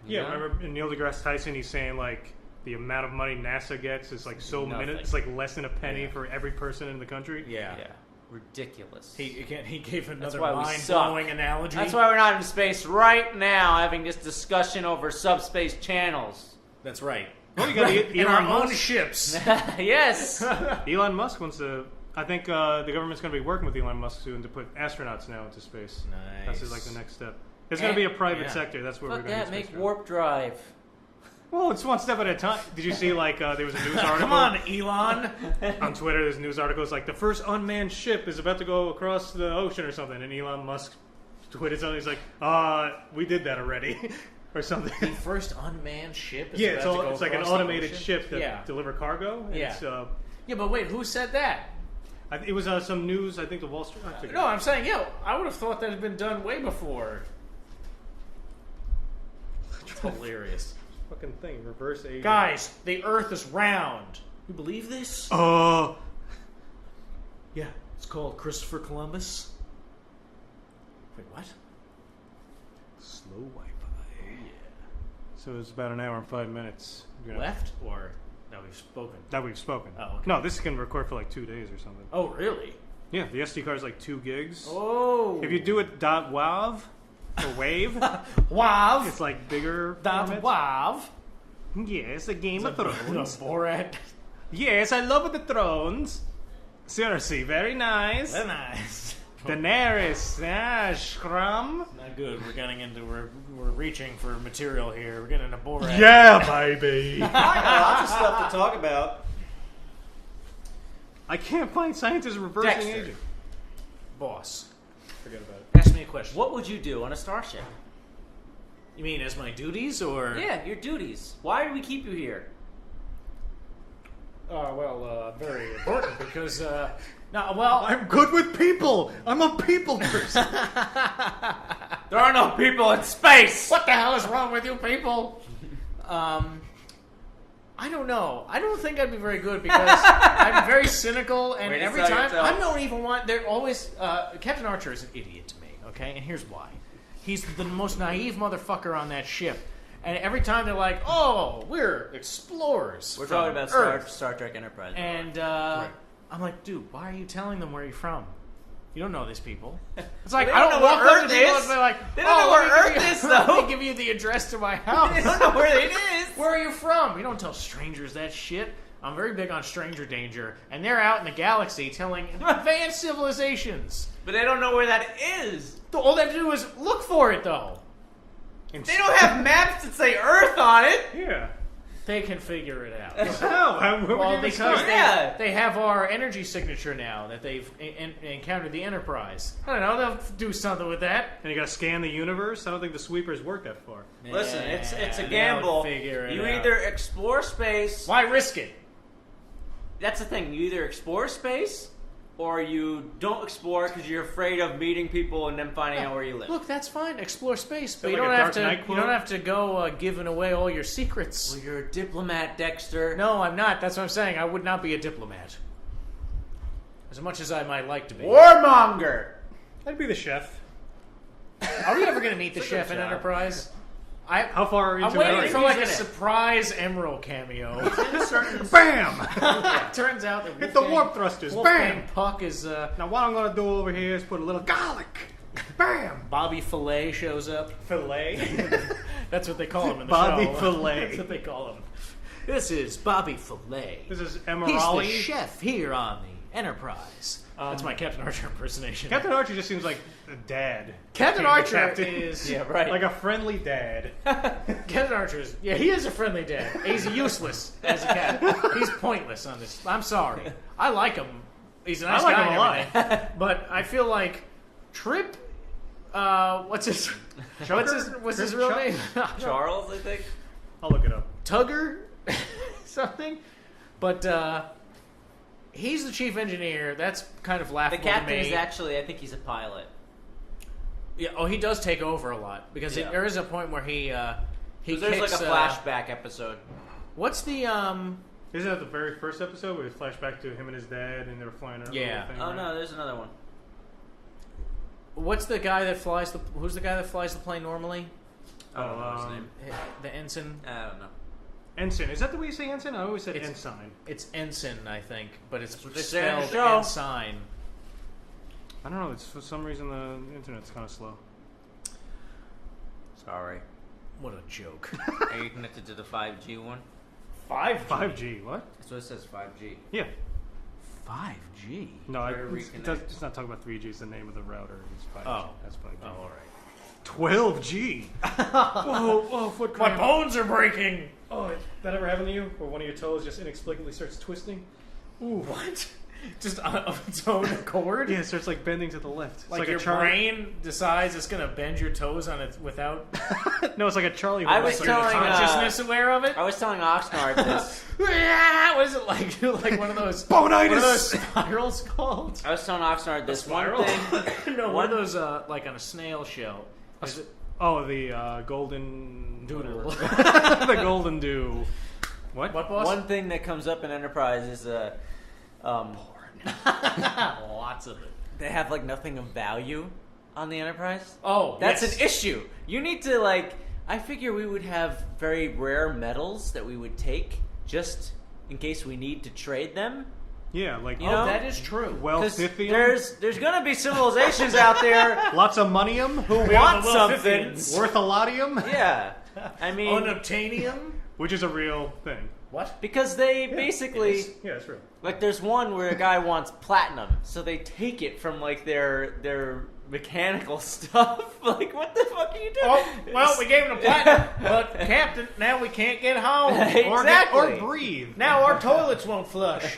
Yeah, You know? remember in Neil deGrasse Tyson, he's saying like the amount of money NASA gets is like so Nothing. minute. It's like less than a penny Yeah. for every person in the country. yeah. Yeah, ridiculous. He gave another why we mind-blowing suck. analogy. That's why we're not in space right now, having this discussion over subspace channels. That's right. Well, you got In our Elon own Musk. ships. Yes. Elon Musk wants to. I think the government's going to be working with Elon Musk soon to put astronauts now into space. Nice. That's just like the next step. It's going to be a private Yeah. sector. That's where we're Fuck going to that. get Make space warp drive. Well, it's one step at a time. Did you see, like, there was a news article? Come on, Elon. On Twitter, there's a news article. It's like, the first unmanned ship is about to go across the ocean or something. And Elon Musk tweeted something. He's like, we did that already. Or something. The first unmanned ship is Yeah, about to go it's like an across the automated ocean? ship that Yeah. deliver cargo. Yeah. It's, Yeah, but wait, who said that? it was some news, I think, the Wall Street. No, I'm saying, I would have thought that had been done way before. It's hilarious. Fucking thing, reverse aging. Guys, the Earth is round. You believe this? Oh. Yeah, it's called Christopher Columbus. Wait, what? Slow Wi-Fi. Yeah. So it's about an hour and 5 minutes. Left or that we've spoken? That we've spoken. Oh, okay. No, this can record for like 2 days or something. Oh, really? Yeah, the SD card is like 2 gigs. Oh. If you do it .wav or wave, Wav. it's like bigger. Dot formats. Wav. Yes, a Game of Thrones. Borat. Yes, I love the Thrones. Cersei, very nice. Very nice. Daenerys, scrum. Not good. We're getting into we're reaching for material here. We're getting into Borat. Yeah, baby. I got lots of stuff to talk about. I can't find scientists reversing Dexter. aging. Boss. Forget about it. Ask me a question. What would you do on a starship? You mean as my duties or? Yeah, your duties. Why do we keep you here? Very important because I'm good with people. I'm a people person. There are no people in space! what the hell is wrong with you people? I don't know. I don't think I'd be very good because I'm very cynical, and Way to every sell time yourself. I don't even want. They're always Captain Archer is an idiot to me. Okay, and here's why. He's the most naive motherfucker on that ship, and every time they're like, "Oh, we're explorers." We're from talking about Earth." Star Trek Enterprise. And I'm like, dude, why are you telling them where you're from? You don't know these people. It's like They I don't don't know walk where up to Earth people is. and be like, They don't know let where me give Earth you- is, Let though. me give you the address to my house. They don't know where it is! Where are you from? You don't tell strangers that shit. I'm very big on stranger danger, and they're out in the galaxy telling advanced civilizations. But they don't know where that is. All they have to do is look for it, though. They don't have maps that say Earth on it! Yeah. They can figure it out. How would Well, you because start? they have our energy signature now that they've encountered the Enterprise. I don't know, they'll do something with that. And you gotta scan the universe? I don't think the sweepers work that far. Listen, it's a They'll gamble. figure it You out. either explore space. Why risk it? That's the thing. You either explore space, or you don't explore because you're afraid of meeting people and them finding out where you live. Look, that's fine. Explore space, but that you like don't a have Dark to. Knight You quote? don't have to go giving away all your secrets. Well, you're a diplomat, Dexter. No, I'm not. That's what I'm saying. I would not be a diplomat, as much as I might like to be. Warmonger. I'd be the chef. Are we ever going to meet the It's a chef good in job. Enterprise? How far into I'm waiting it for are like a in it. surprise Emerald cameo. you? Bam! Yeah, turns out that Hit the warp thrusters. Bam! Wolfgang Puck is Now what I'm gonna do over here is put a little garlic. Bam! Bobby Fillet shows up. Filet. That's what they call him in the Bobby show. Fillet. That's what they call him. This is Bobby Fillet. This is He's Emerali. the chef here on the Enterprise. That's my Captain Archer impersonation. Captain Archer just seems like a dad. Captain The Archer captain. is Yeah, right. Like a friendly dad. Captain Archer is he is a friendly dad. He's useless as a cat. He's pointless on this. I'm sorry. I like him. He's a nice I like guy him and a lot. everything. But I feel like Trip. What's his real Chuck? name? Charles, I think. I'll look it up. Tugger, something. But he's the chief engineer. That's kind of The laughable captain to me. is actually, I think he's a pilot. Yeah. Oh, he does take over a lot because Yeah. there is a point where he There's kicks, like a flashback episode. What's the Isn't that the very first episode where we flash back to him and his dad and they were flying around? Yeah. Oh no, there's another one. What's the guy that flies the? Who's the guy that flies the plane normally? I don't know his name. The ensign. I don't know. Ensign. Is that the way you say ensign? I always said It's- ensign. It's ensign, I think, but it's what they say on the spelled show. ensign. I don't know. It's for some reason the internet's kind of slow. Sorry. What a joke. Are you connected to the 5G one? 5G. What? That's what it says, 5G. Yeah. 5G. No, Better it's reconnect. not talking about 3G. It's the name of the router. It's 5G. Oh. That's 5G. Oh, all right. 12G. Whoa, foot My cramp. bones are breaking. Oh, that ever happened to you? Where one of your toes just inexplicably starts twisting? Ooh. What? Just of its own accord? Yeah, it starts like bending to the left. It's Like your a Charlie... brain decides it's going to bend your toes on it without No, it's like a Charlie I horse. was your telling consciousness aware of it? I was telling Oxnard this. What is it like? Like one of those Bonitis! What are those spirals called? I was telling Oxnard this one Spiral? thing. No, one of those like on a snail shell. Is it Oh, the golden... Doodle? whatever. The golden dew. What? What, boss? One thing that comes up in Enterprise is Lots of it. they have like nothing of value on the Enterprise. Oh, That's yes. an issue. You need to like. I figure we would have very rare metals that we would take just in case we need to trade them. Yeah, like... You know? That is true. Well, 'Cause Scythium? there's gonna be civilizations out there Lots of moneyum? who We want have the something. Lothians. Worth a latium? Yeah, I mean, Unobtainium? Which is a real thing. What? because they basically. Yeah, it's real. Like, there's one where a guy wants platinum, so they take it from, like, their mechanical stuff. Like, what the fuck are you doing? Oh, well, we gave him a platinum, but Captain, now we can't get home. Exactly. Or breathe. Now our toilets won't flush.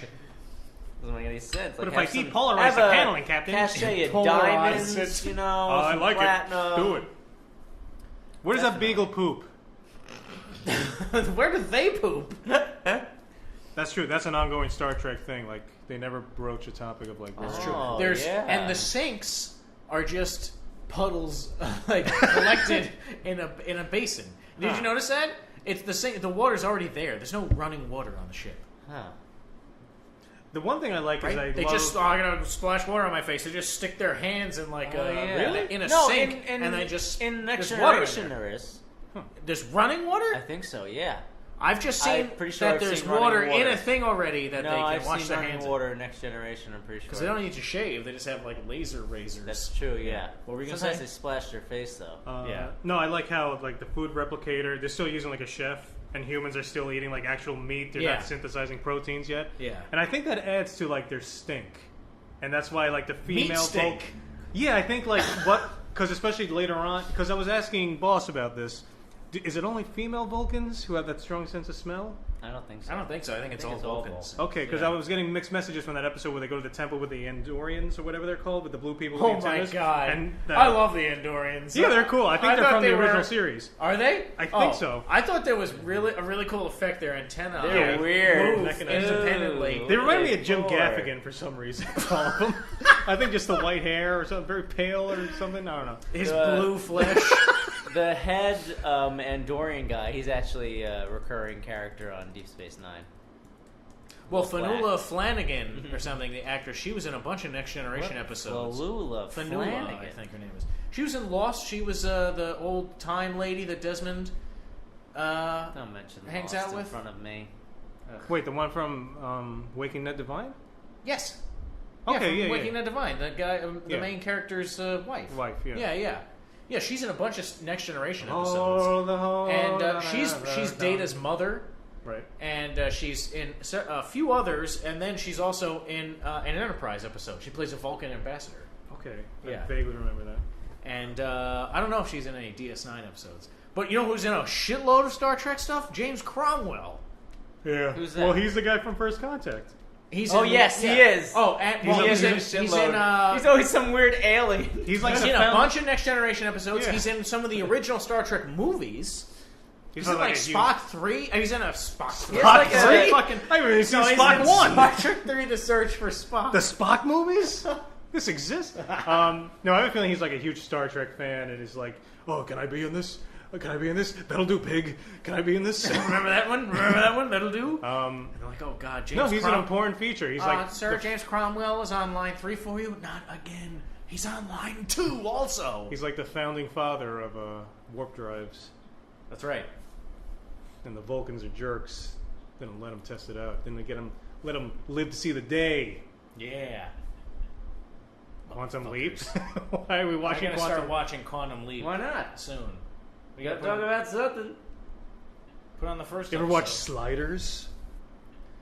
Doesn't make any sense. But Like, if I have some- depolarize have the a paneling, Captain. Cachet of Polarize diamonds, it. you know, I some like platinum. it. Do it. Where does that beagle poop? Where do they poop? That's true. That's an ongoing Star Trek thing. Like, they never broach a topic of, like... That's Oh, true. There's yeah. and the sinks are just puddles like collected in a basin. Did you notice that? It's the sink. The water's already there. There's no running water on the ship. Huh. The one thing I like is I Right? They love... just I gotta splash water on my face. They just stick their hands in like Yeah. in a no, sink in, and they just in Next there's water in Generation there. there is. There's running water. I think so. Yeah. I've just I'm seen pretty sure that I've there's seen running water in water. a thing already that No, they can I've wash seen their running hands water in Next Generation. I'm pretty sure. because they don't need to shave. They just have like laser razors. That's true. Yeah. What were you gonna Sometimes say? they splash their face though. Yeah. No, I like how, like, the food replicator, they're still using, like, a chef, and humans are still eating, like, actual meat. They're Yeah. not synthesizing proteins yet. Yeah. And I think that adds to, like, their stink. And that's why, like, the female... Meat stink. Yeah, I think, like, what... Because especially later on... Because I was asking Boss about this. Is it only female Vulcans who have that strong sense of smell? I don't think so. I don't think so. I think it's all Vulcans. Okay, because Yeah. I was getting mixed messages from that episode where they go to the temple with the Andorians or whatever they're called, with the blue people. Oh with the my antennas. god! And I love the Andorians. Yeah, they're cool. I think they're thought from the they original were- series. Are they? I think so. I thought there was a really cool effect. Their antenna. They're Yeah. weird. Move Mechanized. independently. They remind me They're of Jim cool. Gaffigan for some reason. All of them. I think just the white hair or something, very pale or something. I don't know. His The- blue flesh. The head Andorian guy, he's actually a recurring character on Deep Space Nine. Well, Black. Fanula Flanagan or something, the actress, she was in a bunch of Next Generation episodes. Falula Fanula, Flanagan. I think her name is. She was in Lost. She was the old time lady that Desmond Don't mention hangs Lost out in with. front of me. Wait, the one from Waking Ned Divine? Yes. Okay, from yeah, Waking yeah. Ned Divine, the guy, the Yeah. main character's wife. Wife, yeah. Yeah, yeah. Yeah, she's in a bunch of Next Generation Oh, episodes. and And she's Data's mother. Right. And she's in a few others, and then she's also in an Enterprise episode. She plays a Vulcan ambassador. Okay. Yeah. I vaguely remember that. And I don't know if she's in any DS9 episodes. But you know who's in a shitload of Star Trek stuff? James Cromwell. Yeah. Who's that? Well, he's the guy from First Contact. He's Oh, in, yes, he is. Oh, and well, He's in he's in He's always some weird alien. He's like he's the in a found- bunch of Next Generation episodes. Yeah. He's in some of the original Star Trek movies. He's in not like a huge- Spock 3. He's in a Spock 3. He has like Spock a- 3? Fucking, I haven't even seen he's Spock in 1. Star Trek 3, The Search for Spock. The Spock movies? This exists? No, I have a feeling he's like a huge Star Trek fan and is like, oh, can I be in this? Can I be in this? That'll do, pig. Can I be in this? Remember that one? Remember that one? That'll do? Um, And they're like, oh god, James no, he's an Crom- important feature. He's like, Sir James Cromwell is on line 3 for you. Not again. He's on line 2 also. he's like the founding father of warp drives. That's right. And the Vulcans are jerks. They don't let him test it out. Then they let him live to see the day. Yeah. Quantum Leap? Why are we I'm watching going to Quantum start watching Quantum Leap. Why not? Soon. We Gotta got talk to about something. put on the first You ever episode. watch Sliders?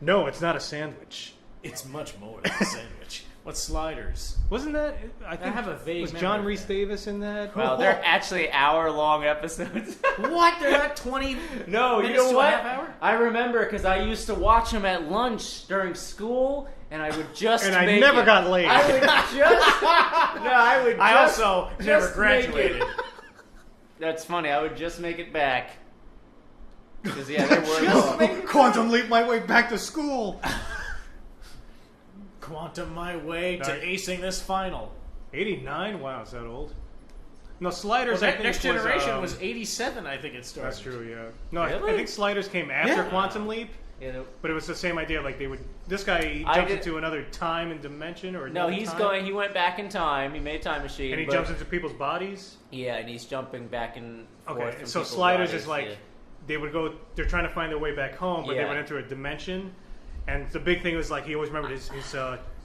No, it's not a sandwich. It's much more than a sandwich. What sliders? Wasn't that? I think have a vague was memory John of Rhys that. Davis in that? Wow, they're actually hour-long episodes. What? They're not 20 No, you minutes know to what? a half hour? I remember because I used to watch them at lunch during school, and I would just And I make never it. got laid. I would just no, I would. I just, also just never make graduated. it. That's funny. I would just make it back. Because yeah, they were. Quantum leap my way back to school. Quantum my way to Right. acing this final. 89? Wow, is that old? No, Sliders. Well, I that think Next Generation was was 87, I think it started. That's true. Yeah. No, I Really? think Sliders came after Yeah. Quantum Leap, You know, but it was the same idea. Like they would. This guy he I jumps did- into another time and dimension, or no, another he's time, going. He went back in time. He made a time machine. and he but- jumps into people's bodies. Yeah, and he's jumping back and forth. Okay, from so people's Sliders bodies, is like yeah. they would go. They're trying to find their way back home, but they Yeah. would enter a dimension. And the big thing was like he always remembered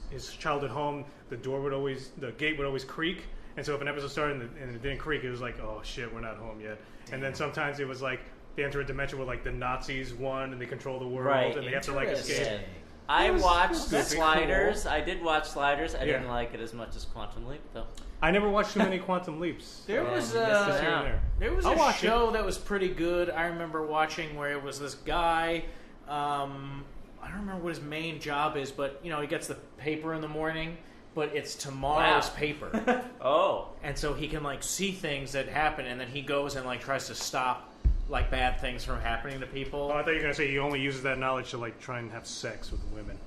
his childhood home. The gate would always creak. And so if an episode started and it didn't creak, it was like, oh shit, we're not home yet. And then sometimes it was like they enter a dimension where like the Nazis won and they control the world, Right, and they have to like escape. interesting. I It was- watched it was Sliders. I did watch Sliders. I Yeah. didn't like it as much as Quantum Leap, though. I never watched too many Quantum Leaps. There was missed it here out. and there. There was I'll a watch show that was pretty good. I remember watching where it was this guy. I don't remember what his main job is, but you know he gets the paper in the morning, but it's tomorrow's Wow. paper, Oh. and so he can like see things that happen, and then he goes and like tries to stop like bad things from happening to people. Oh, I thought you were gonna say he only uses that knowledge to like try and have sex with women.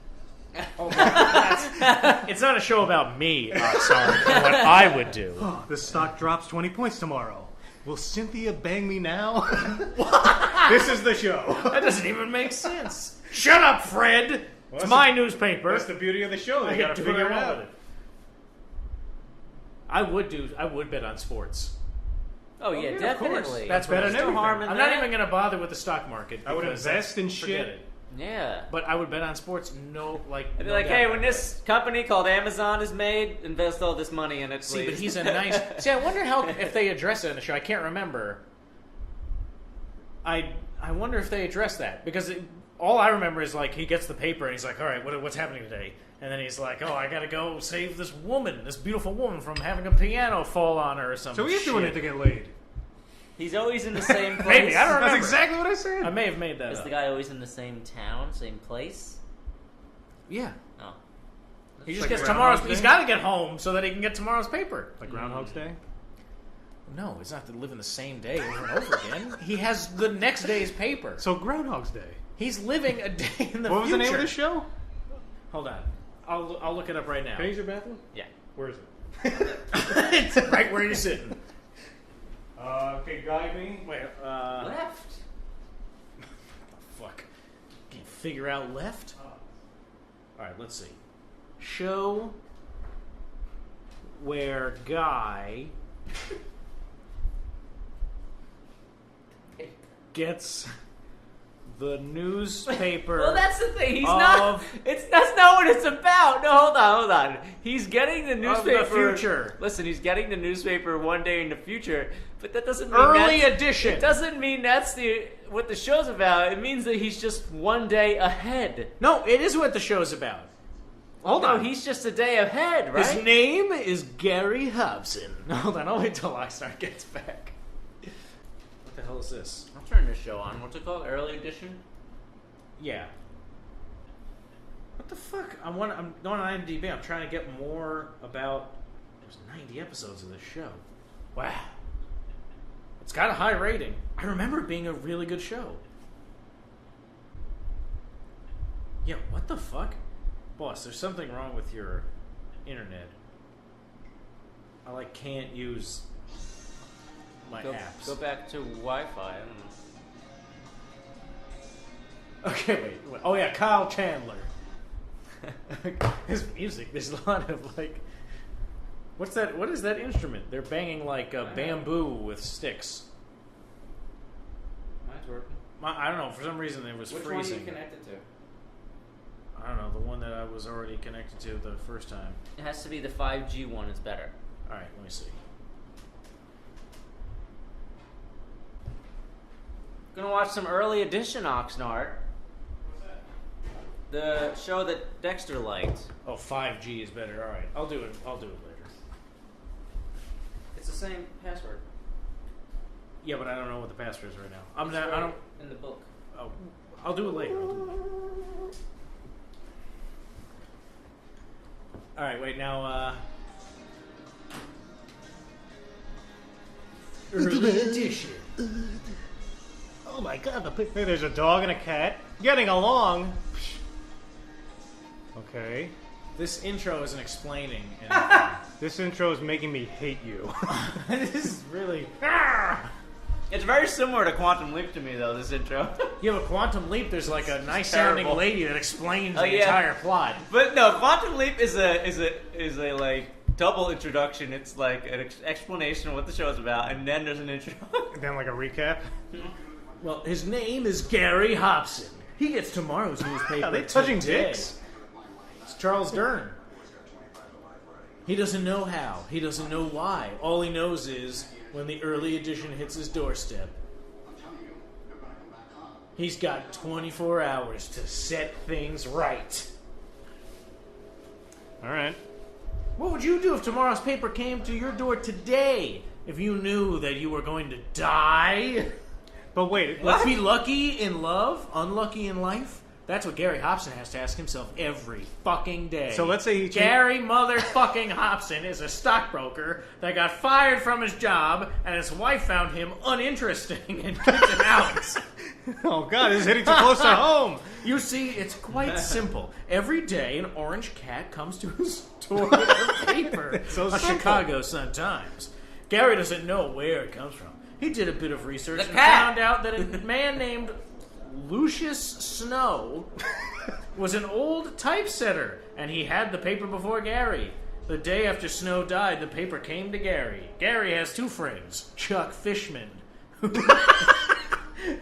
It's not a show about me, sorry, and what I would do. Oh, the stock drops 20 points tomorrow. Will Cynthia bang me now? This is the show. That doesn't even make sense. Shut up, Fred. It's that's my newspaper. That's the beauty of the show. I You can gotta do what figure I it want out. with it. I would bet on sports. Oh, yeah, yeah, of definitely. course. That's better what than I'm everything. harm in I'm not that. even going to bother with the stock market. I would because invest in forget shit. it. Yeah. But I would bet on sports. No, like. I'd be no like, doubt hey, about when it. this company called Amazon is made, invest all this money in it, See, please. but he's a nice. See, I wonder how if they address it in the show. I can't remember. I wonder if they address that because all I remember is like he gets the paper and he's like, all right, what's happening today? And then he's like, oh, I gotta go save this woman, this beautiful woman, from having a piano fall on her or something. So he's doing it to get laid. He's always in the same place. Maybe, I don't remember. That's exactly what I said. I may have made that Is up. the guy always in the same town, same place? Yeah. Oh. He just like gets Groundhog's tomorrow's. He's Day? got to get home so that he can get tomorrow's paper. Like Groundhog's Day? No, it's not to live in the same day over and over again. He has the next day's paper. So Groundhog's Day. He's living a day in the What was future. the name of the show? Hold on, I'll look it up right now. Can I use your bathroom? Yeah. Where is it? It's right where you're sitting. Okay, guide me. Wait, Left. fuck. Can you figure out left? All right, let's see. Show where guy gets the newspaper. Well, that's the thing. He's of- not. That's not what it's about. No, hold on. He's getting the the newspaper. future. Listen, he's getting the newspaper one day in the future, but that doesn't mean Early that's, edition. It doesn't mean that's what the show's about. It means that he's just one day ahead. No, it is what the show's about. Hold No, on. he's just a day ahead, right? His name is Gary Hobson. Hold on, I'll wait till Lockstar gets back. What the hell is this? I'll turn this show on. What's it called? Early edition. Yeah. What the fuck? I'm going on IMDb. I'm trying to get more about. There's 90 episodes of this show. Wow. It's got a high rating. I remember it being a really good show. Yeah, what the fuck? Boss, there's something wrong with your internet. I can't use my apps. Go back to Wi-Fi. I don't know. Okay, wait. Oh yeah, Kyle Chandler. His music. There's a lot of what's that? What is that instrument? They're banging like bamboo with sticks. Mine's working. I don't know. For some reason, it was Which one are freezing. you connected to? I don't know. The one that I was already connected to the first time. It has to be the 5G one. It's better. All right, let me see. Gonna watch some early edition Oxnard. The show that Dexter liked. Oh, 5G is better. All right, I'll do it. I'll do it later. It's the same password. Yeah, but I don't know what the password is right now. I Right don't. in the book. Oh, I'll do it later. All right, wait now. Early edition. Oh my god, Hey, there's a dog and a cat getting along. Okay. This intro isn't explaining anything. This intro is making me hate you. This is really. It's very similar to Quantum Leap to me, though. This intro. Yeah, but Quantum Leap, there's like a nice sounding terrible. lady that explains Oh, the yeah. entire plot. But no, Quantum Leap is a like double introduction. It's like an explanation of what the show is about, and then there's an intro. And then like a recap. Well, his name is Gary Hobson. He gets tomorrow's newspaper. Are they touching today. dicks? It's Charles Dern. He doesn't know how. He doesn't know why. All he knows is when the early edition hits his doorstep, he's got 24 hours to set things right. All right. What would you do if tomorrow's paper came to your door today? If you knew that you were going to die? But wait, Let's be lucky in love, unlucky in life. That's what Gary Hobson has to ask himself every fucking day. So let's say he Gary motherfucking Hobson is a stockbroker that got fired from his job, and his wife found him uninteresting and kicked him out. Oh god, this is hitting too close to home. You see, it's quite simple. Every day, an orange cat comes to his door with a paper. so a simple. Chicago Sun-Times. Gary doesn't know where it comes from. He did a bit of research The and cat. found out that a man named Lucius Snow was an old typesetter, and he had the paper before Gary. The day after Snow died, the paper came to Gary. Gary has two friends, Chuck Fishman,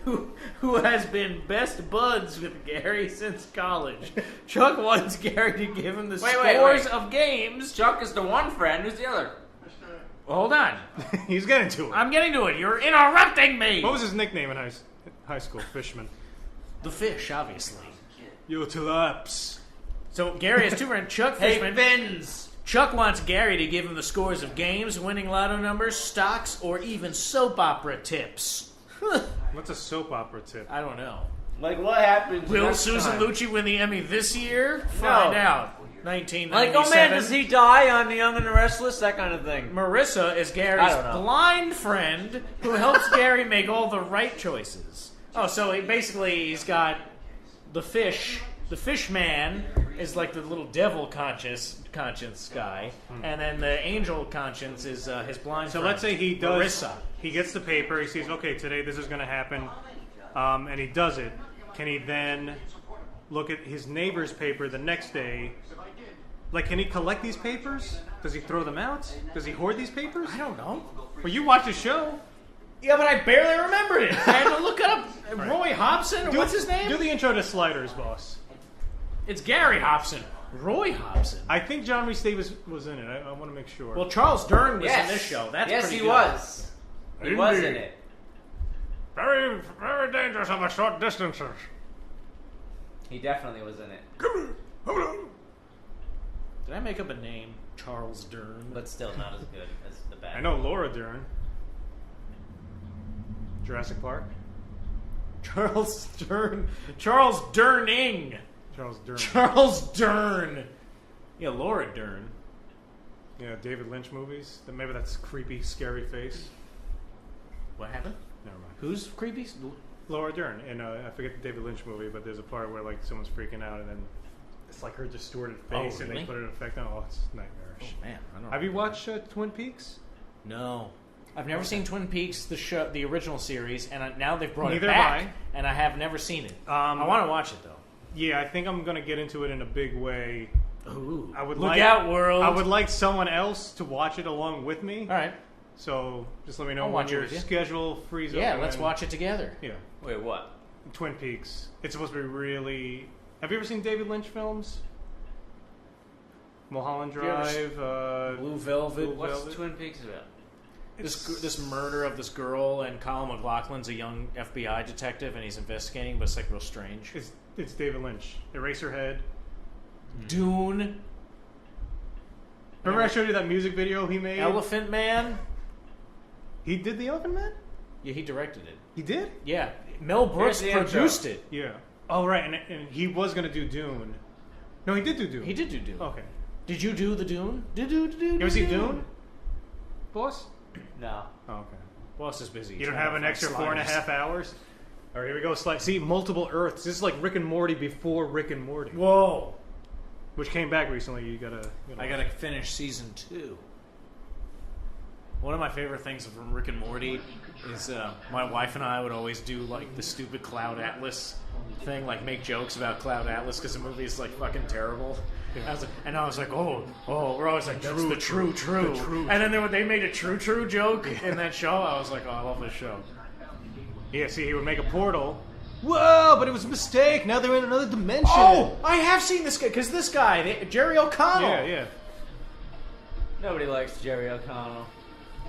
who has been best buds with Gary since college. Chuck wants Gary to give him the scores of games. Chuck is the one friend. Who's the other? Hold on. He's getting to it. I'm getting to it. You're interrupting me. What was his nickname in high school? Fishman. The fish, obviously. Yo, Tilaps. So Gary has two friends, Chuck Hey, Fishman. Fins. Chuck wants Gary to give him the scores of games, winning lotto numbers, stocks, or even soap opera tips. What's a soap opera tip? I don't know. Like, what happened? Will next Susan time? Lucci win the Emmy this year? Find out. 1997. Like, oh man, does he die on The Young and the Restless? That kind of thing. Marissa is I Gary's don't know. blind friend who helps Gary make all the right choices. Oh, so he's got the fish. The fish man is like the little devil conscience guy, and then the angel conscience is his blind So friend. let's say he does. Marissa. He gets the paper. He sees, okay, today this is going to happen, and he does it. Can he then look at his neighbor's paper the next day? Like, can he collect these papers? Does he throw them out? Does he hoard these papers? I don't know. Well, you watch the show. Yeah, but I barely remembered it. I had to look up Roy Hobson, or what's his name? Do the intro to Sliders, boss. It's Gary Hobson. Roy Hobson. I think John Rhys Davies was in it. I want to make sure. Well, Charles Dern was Yes. in this show. That's yes, pretty he good. was. He was in Indeed. it. Very, very dangerous over short distances. He definitely was in it. Did I make up a name? Charles Dern. But still not as good as the bad. I know Laura Dern. Jurassic Park. Charles Dern. Charles Durning. Charles Dern. Charles Dern. Yeah, Laura Dern. Yeah, David Lynch movies. Maybe that's creepy, scary face. What happened? Never mind. Who's creepy? Laura Dern in I forget the David Lynch movie, but there's a part where like someone's freaking out and then it's like her distorted face and really? they put an effect on. Oh, it's nightmarish. Man, I don't know. Have you watched Twin Peaks? No. I've never seen Twin Peaks, the show, the original series, and now they've brought Neither it have back, and I have never seen it. I I want to watch it though. Yeah, I think I'm gonna get into it in a big way. Ooh. I would Look like, out, world! I would like someone else to watch it along with me. All right. So just let me know I'll when watch it your with you. schedule frees up. Yeah, and let's then- watch it together. Yeah, Wait, what? Twin Peaks. It's supposed to be really. Have you ever seen David Lynch films? Mulholland you ever Drive. Blue Velvet. What's Velvet? Twin Peaks about? This murder of this girl, and Colin McLaughlin's a young FBI detective, and he's investigating, but it's like real strange. It's It's David Lynch. Eraserhead. Dune. Remember I showed you that music video he made? Elephant Man. He did the Elephant Man? Yeah, he directed it. He did? Yeah, Mel Brooks Here's the produced intro. it. Yeah. Oh, right. And he was going to do Dune. No, he did do Dune. He did do Dune. Okay. Did you do the Dune? You ever see Dune? Boss? No. Oh, okay. Boss is busy. You don't have an extra 4.5 hours? All right, here we go. See, multiple Earths. This is like Rick and Morty before Rick and Morty. Whoa. Which came back recently. You gotta I gotta finish season 2. One of my favorite things from Rick and Morty is my wife and I would always do like the stupid Cloud Atlas thing, like make jokes about Cloud Atlas because the movie is like fucking terrible. Yeah. I was like, oh, we're always like, that's the true. And then they made a true joke in that show. I was like, oh, I love this show. Yeah, see, he would make a portal. Whoa, but it was a mistake. Now they're in another dimension. Oh, I have seen this guy, because this guy, Jerry O'Connell. Yeah. Nobody likes Jerry O'Connell.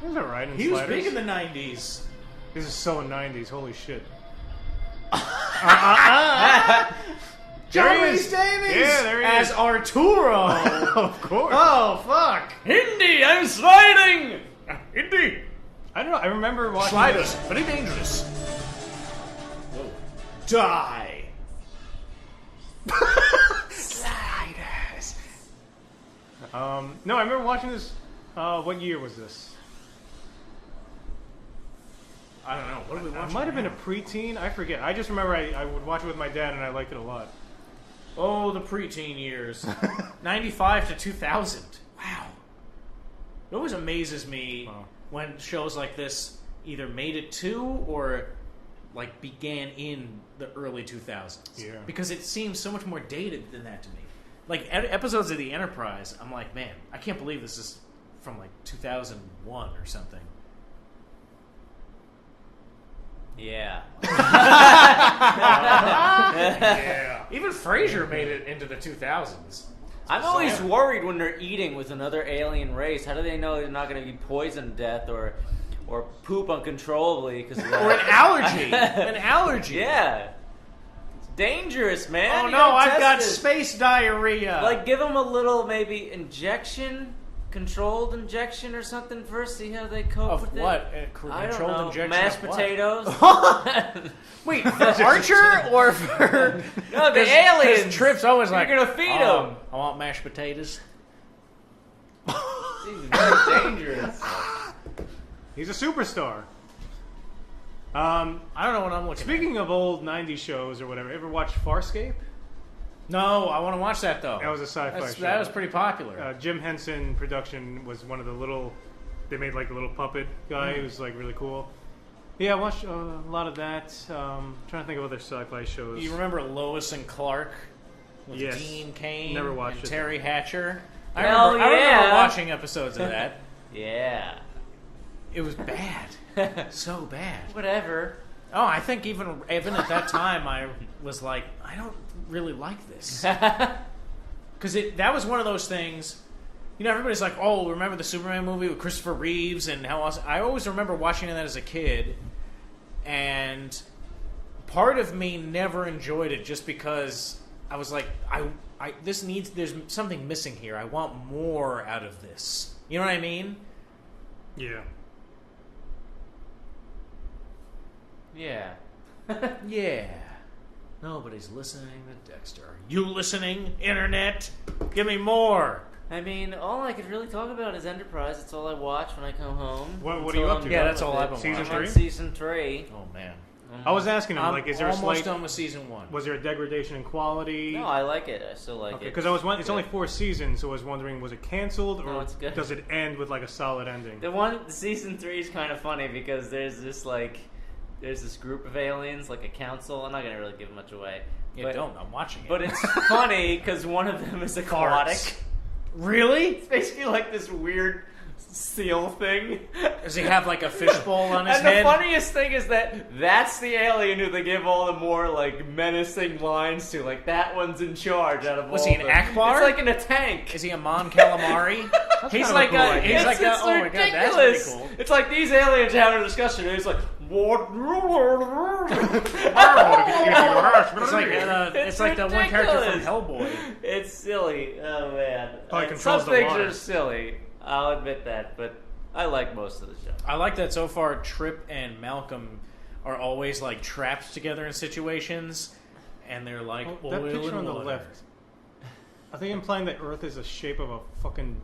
He was alright in He was Sliders. big in the 90s. This is so 90s. Holy shit. John There he Rhys is. Davies Yeah, there he as is. Arturo. Of course. Oh, fuck. Indy, I'm sliding. Indy. I don't know. I remember watching Sliders, very dangerous. Whoa. Die. Sliders. No, I remember watching this. What year was this? I don't know. What are we It watching? might have been a now? preteen. I forget. I just remember I would watch it with my dad and I liked it a lot. Oh, the preteen years. 95 to 2000. Wow. It always amazes me when shows like this either made it to or like began in the early 2000s. Yeah. Because it seems so much more dated than that to me. Like episodes of The Enterprise, I'm like, man, I can't believe this is from like 2001 or something. Yeah. Yeah. Even Frasier made it into the 2000s. I'm always worried when they're eating with another alien race. How do they know they're not going to be poisoned to death or poop uncontrollably because of that? Or an allergy. An allergy. Yeah. It's dangerous, man. Oh You no, gotta I've test got this. space diarrhea. Like, give them a little maybe controlled injection or something first. See how they cope of with what? it. I don't Controlled know. injection Mashed of what? potatoes. Wait, for Archer or for No, the 'cause aliens. Trips always You're like gonna feed 'em. I want mashed potatoes. Seems very dangerous. He's a superstar. I don't know what I'm looking. Speaking of old 90s shows or whatever, ever watch Farscape? No, I want to watch that though. That was a sci-fi show. That was pretty popular. Jim Henson production was one of the little. They made like a little puppet guy. It was like really cool. Yeah, I watched a lot of that. Trying to think of other sci-fi shows. You remember Lois and Clark with Yes. Dean Cain Never watched and it. Terry Hatcher? I Hell remember yeah. watching episodes of that. Yeah. It was bad, so bad. Whatever. Oh, I think even at that time, I was like, I don't really like this. Because that was one of those things, you know, everybody's like, oh, remember the Superman movie with Christopher Reeves and how awesome. I always remember watching that as a kid, and part of me never enjoyed it just because I was like, there's something missing here. I want more out of this. You know what I mean? Yeah. Yeah. Yeah. Nobody's listening to Dexter. Are you listening, Internet? Give me more. I mean, all I could really talk about is Enterprise. That's all I watch when I come home. What That's are you all up I'm to? Yeah, done that's with all it. I've been Season watching. I'm on 3? season 3. Oh, man. I was asking him, I'm like, is there almost done with season 1. was there a degradation in quality? No, I like it. I still like it. Because it's only 4 seasons, so I was wondering, was it canceled or No, it's good. does it end with like a solid ending? The season 3 is kind of funny because there's this group of aliens, like a council. I'm not gonna really give much away. Yeah, don't. I'm watching it. But it's funny because one of them is aquatic. Farts. Really? It's basically like this weird seal thing. Does he have like a fishbowl on his And head? the funniest thing is that's the alien who they give all the more like menacing lines to. Like that one's in charge out of Was all he an of them. Akbar? It's like in a tank. Is he a Mon Calamari? He's kind of like a cool idea. he's like it's oh my god, that's ridiculous. pretty cool. It's like these aliens having a discussion, and he's like, What? It's like the one character from Hellboy. It's silly. Oh man. Probably Some controls the things water. are silly. I'll admit that, but I like most of the show. I like that so far. Trip and Malcolm are always like trapped together in situations, and they're like Oh, oil that picture and on the water. left. Are they implying that Earth is the shape of a fucking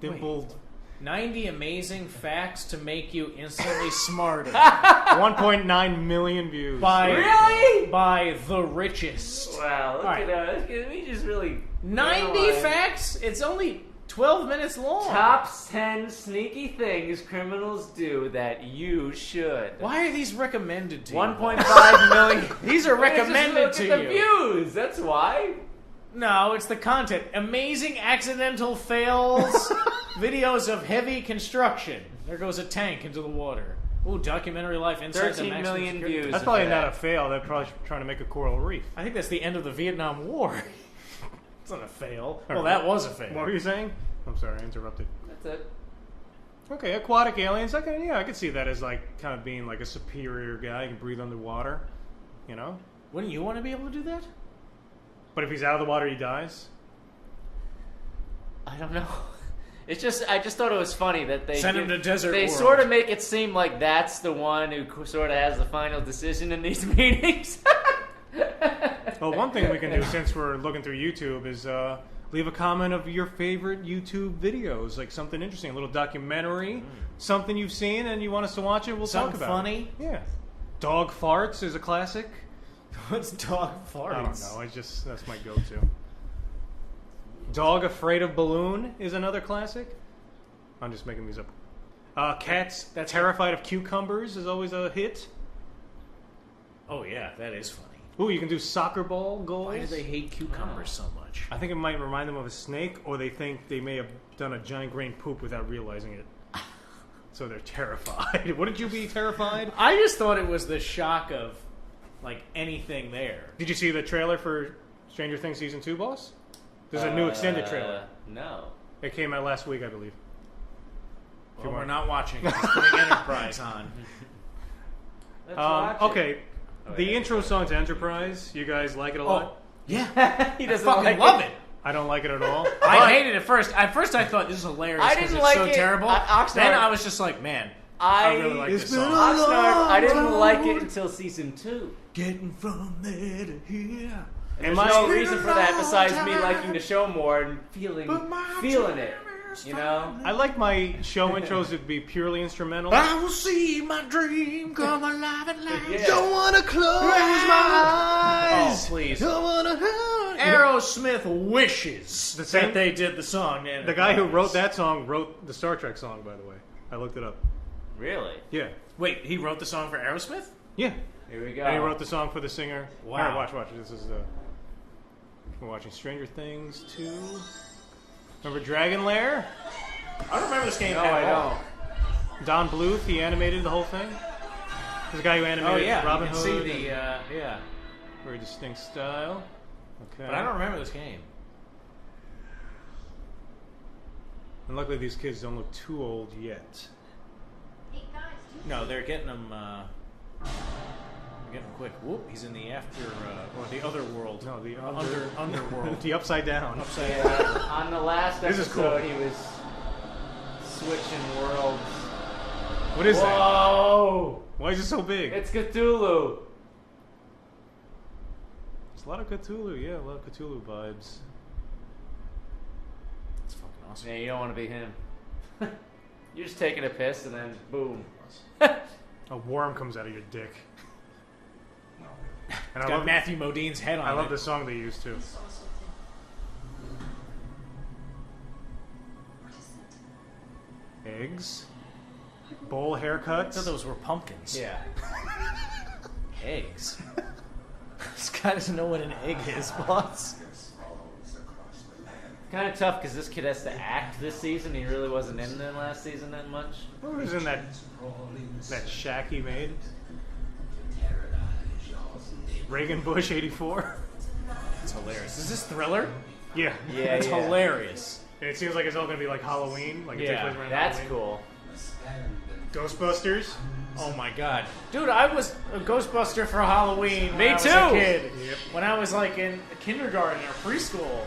dimpled? 90 amazing facts to make you instantly smarter 1.9 million views. Really? by the richest. Wow, look Alright. at we just really 90 analyze facts? It's only 12 minutes long. Top 10 sneaky things criminals do that you should. Why are these recommended to you? 1.5 million. These are recommended Just to look at the you. views. That's why. No, it's the content. Amazing accidental fails. Videos of heavy construction. There goes a tank into the water. Ooh, documentary life inside the 13 maximum million security. views. That's probably not a fail. They're probably trying to make a coral reef. I think that's the end of the Vietnam War. It's not a fail. Well, that was a fail. What were you saying? I'm sorry, I interrupted. That's it. Okay, aquatic aliens. I could see that as like kind of being like a superior guy. He can breathe underwater. You know. Wouldn't you want to be able to do that? But if he's out of the water, he dies. I don't know. It's just I just thought it was funny that they Send him to Desert They World. sort of make it seem like that's the one who sort of has the final decision in these meetings. Well, one thing we can do since we're looking through YouTube is leave a comment of your favorite YouTube videos, like something interesting, a little documentary, something you've seen and you want us to watch it. We'll Something talk about funny? it. Yeah. Dog farts is a classic. What's dog farts? I don't know. That's my go-to. Dog afraid of balloon is another classic. I'm just making these up. Cats terrified of cucumbers is always a hit. Oh yeah, that is funny. Ooh, you can do soccer ball goals. Why do they hate cucumbers so much? I think it might remind them of a snake, or they think they may have done a giant grain poop without realizing it. So they're terrified. Wouldn't you be terrified? I just thought it was the shock of like anything there. Did you see the trailer for Stranger Things Season 2, boss? There's a new extended trailer. No. It came out last week, I believe. Well, we're not watching. He's putting Enterprise on. Let's watch it. Okay, Oh, the yeah. intro song to Enterprise, you guys like it a lot? Yeah, He I doesn't fucking like love it. I don't like it at all. I hated it first. At first, I thought this is hilarious I because didn't it's like so it. terrible. Oxnard- Then I was just like, man, I really like this song. Oxnard, I didn't like it until season 2. Getting from there to here. And there's no reason for that besides me liking the show more and feeling it. You know? I like my show intros to be purely instrumental. I will see my dream come alive at last. Yeah. Don't wanna close my eyes. Oh, please. Don't wanna. Aerosmith wishes The same- that they did the song. The guy who wrote that song wrote the Star Trek song, by the way. I looked it up. Really? Yeah. Wait, he wrote the song for Aerosmith? Yeah. Here we go. And he wrote the song for the singer. Wow. Alright, watch. This is we're watching Stranger Things 2. Remember Dragon Lair? I don't remember this game No, at I all. don't. Don Bluth, he animated the whole thing. He's the guy who Oh animated yeah, Robin you can Hood. see the yeah. Very distinct style. Okay. But I don't remember this game. And luckily these kids don't look too old yet. Hey guys, do you No, they're getting them. Getting quick. Whoop! He's in the after or the other world. No, the underworld. the upside down. Upside Yeah, on the last This is episode, cool. he was switching worlds. What is that? Whoa! Why is it so big? It's Cthulhu. It's a lot of Cthulhu, yeah, a lot of Cthulhu vibes. That's fucking awesome. Yeah, you don't want to be him. You're just taking a piss and then boom. A worm comes out of your dick. And It's got Matthew Modine's head on I it. love the song they used too. also think? What is it? Eggs. Bowl I haircuts. thought those were pumpkins. Yeah. Eggs. This guy doesn't know what an egg is, boss. Kind of tough because this kid has to act this season. He really wasn't in there last season that much. What was in that shack he made? Reagan Bush 84? It's hilarious. Is this Thriller? Yeah. Yeah, It's yeah. hilarious. And it seems like it's all going to be like Halloween. Like it takes Yeah, place around That's Halloween. cool. Ghostbusters. Oh my god. Dude, I was a Ghostbuster for Halloween when Me I was too. a kid. Yep. When I was like in kindergarten or preschool.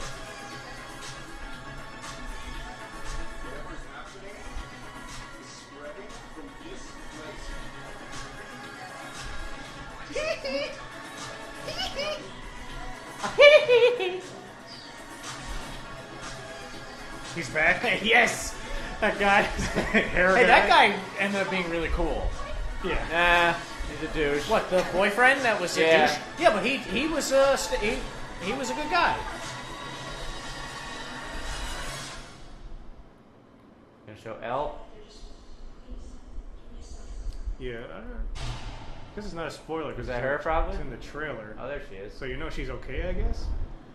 He's back. Yes! That guy. Hair Hey, that guy ended up being really cool. Yeah. Nah, he's a douche. What, the boyfriend that was a Yeah. douche? Yeah, but he was he was a good guy. Gonna show L. Yeah. This is not a spoiler. Is that her, probably? It's in the trailer. Oh, there she is. So you know she's okay, I guess?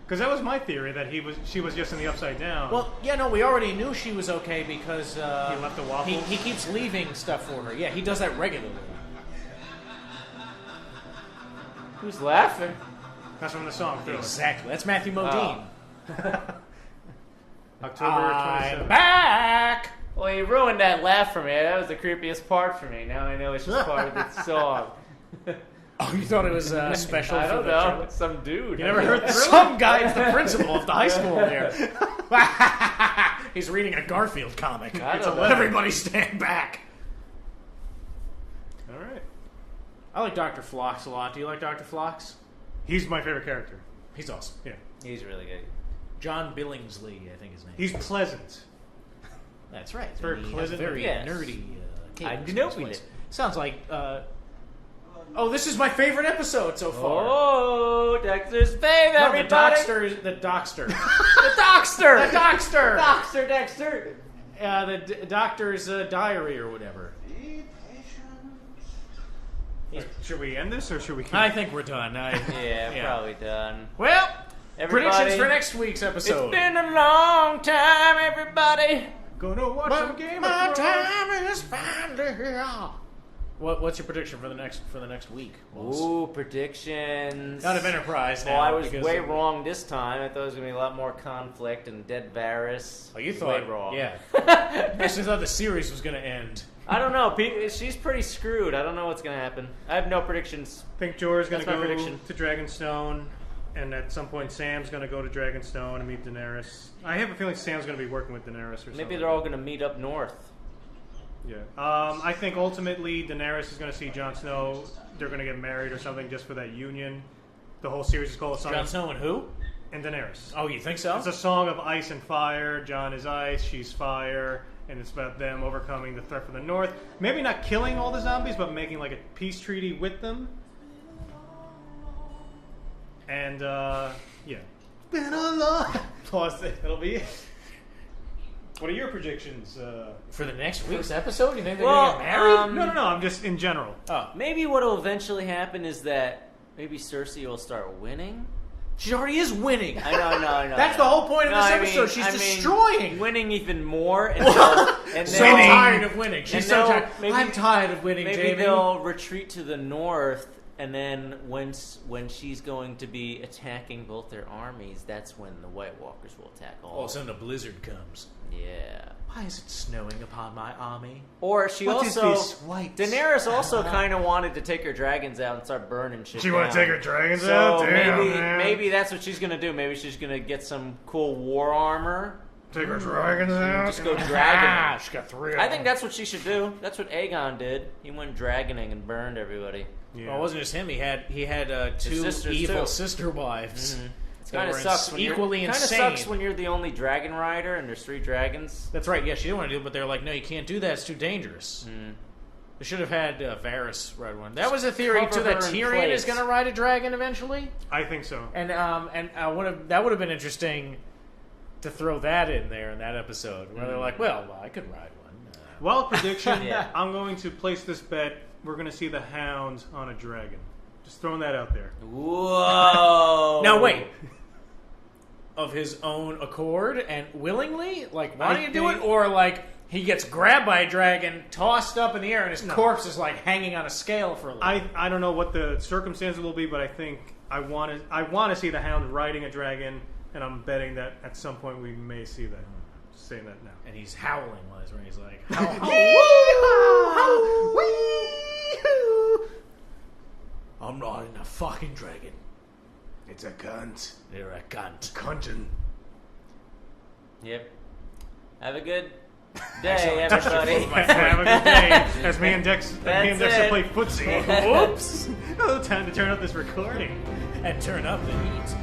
Because that was my theory, that she was just in the Upside Down. Well, yeah, no, we already knew she was okay because he left the waffles. he keeps leaving stuff for her. Yeah, he does that regularly. Who's laughing? That's from the song, Thriller. Exactly. That's Matthew Modine. October I'm 27th. back. Well, you ruined that laugh for me. That was the creepiest part for me. Now I know it's just part of the song. Oh, you thought it was special I for don't the know. trailer? It's some dude. You never heard Thriller? Some guy's the principal of the high school there. He's reading a Garfield comic. I It's don't a let know. everybody stand back. All right. I like Dr. Phlox a lot. Do you like Dr. Phlox? He's my favorite character. He's awesome. Yeah. He's really good. John Billingsley, I think his name. He's pleasant. That's right. Very And he has pleasant. very Yes. nerdy. I cadence know in his we voice. did. Sounds like. Oh, this is my favorite episode so far. Oh, Dexter's fave, No, everybody! the Dockster. The Dockster! The Dockster! Dockster, Dexter! The doctor's diary or whatever. Should we end this or should we keep I think we're done. Yeah, probably done. Well, Everybody, predictions for next week's episode. It's been a long time, everybody. Gonna watch some Game My of Thrones. time is finally here. What's your prediction for the next week? Ooh, predictions. Out of Enterprise now. Well, I was because way of- wrong this time. I thought there was going to be a lot more conflict and dead Varys. Oh, you Way thought wrong. Yeah. I actually thought the series was going to end. I don't know. She's pretty screwed. I don't know what's going to happen. I have no predictions. I think Jorah's gonna That's my go prediction. to Dragonstone, and at some point Sam's gonna go to Dragonstone and meet Daenerys. I have a feeling Sam's gonna be working with Daenerys or something. Maybe they're all going to meet up north. Yeah. I think ultimately Daenerys is gonna see Jon Snow. They're gonna get married or something just for that union. The whole series is called A Song Jon of Snow and who? and Daenerys. Oh, you think so? It's a song of ice and fire. Jon is ice, she's fire, and it's about them overcoming the threat from the north. Maybe not killing all the zombies, but making like a peace treaty with them. And yeah. Been a lot. Pause it. That'll be it. What are your predictions? For the next week's episode? You think they're Well, going to get married? No. I'm just in general. Oh. Maybe what will eventually happen is that maybe Cersei will start winning. She already is winning. I know. That's the whole point of this I episode. mean- She's I mean, destroying. winning even more. And So they'll- tired of winning. She's and so they'll- tired. maybe- I'm tired of winning, Maybe Jamie. they'll retreat to the north, and then when she's going to be attacking both their armies, that's when the White Walkers will attack all. All of a sudden a blizzard comes. Yeah. Why is it snowing upon my army? Or she What is also this white? Daenerys also kind of wanted to take her dragons out and start burning shit. She want down. to take her dragons So out? Damn, man. maybe that's what she's gonna do. Maybe she's gonna get some cool war armor. Take her dragons out? Just go Ah, dragoning. she got 3 of I them. think that's what she should do. That's what Aegon did. He went dragoning and burned everybody. Yeah. Well, it wasn't just him. He had 2 sisters, evil too. sister wives. It that kind of were sucks. When equally Kind of insane. sucks when you're the only dragon rider and there's 3 dragons. That's right. Yeah, she didn't want to do it, but they're like, no, you can't do that. It's too dangerous. They should have had Varys ride one. That was a theory cover too that her in Tyrion place. is going to ride a dragon eventually, I think so. and that would have been interesting to throw that in there in that episode where they're like, well, I could ride one. Well, prediction. Yeah. I'm going to place this bet. We're going to see the Hound on a dragon. Just throwing that out there. Whoa! Now wait. Of his own accord and willingly, like wanting to do it, think- or like he gets grabbed by a dragon, tossed up in the air, and his corpse is like hanging on a scale for a little. I don't know what the circumstances will be, but I think I want to see the Hound riding a dragon, and I'm betting that at some point we may see that. Just saying that now. And he's howling while he's running. He's like, I'm riding a fucking dragon. It's a cunt. You're a cunt. Cuntin. Yep. Have a good day, everybody. Have a good day. As me and Dexter it. play footsie. Whoops! Oh, time to turn up this recording. And turn up the heat.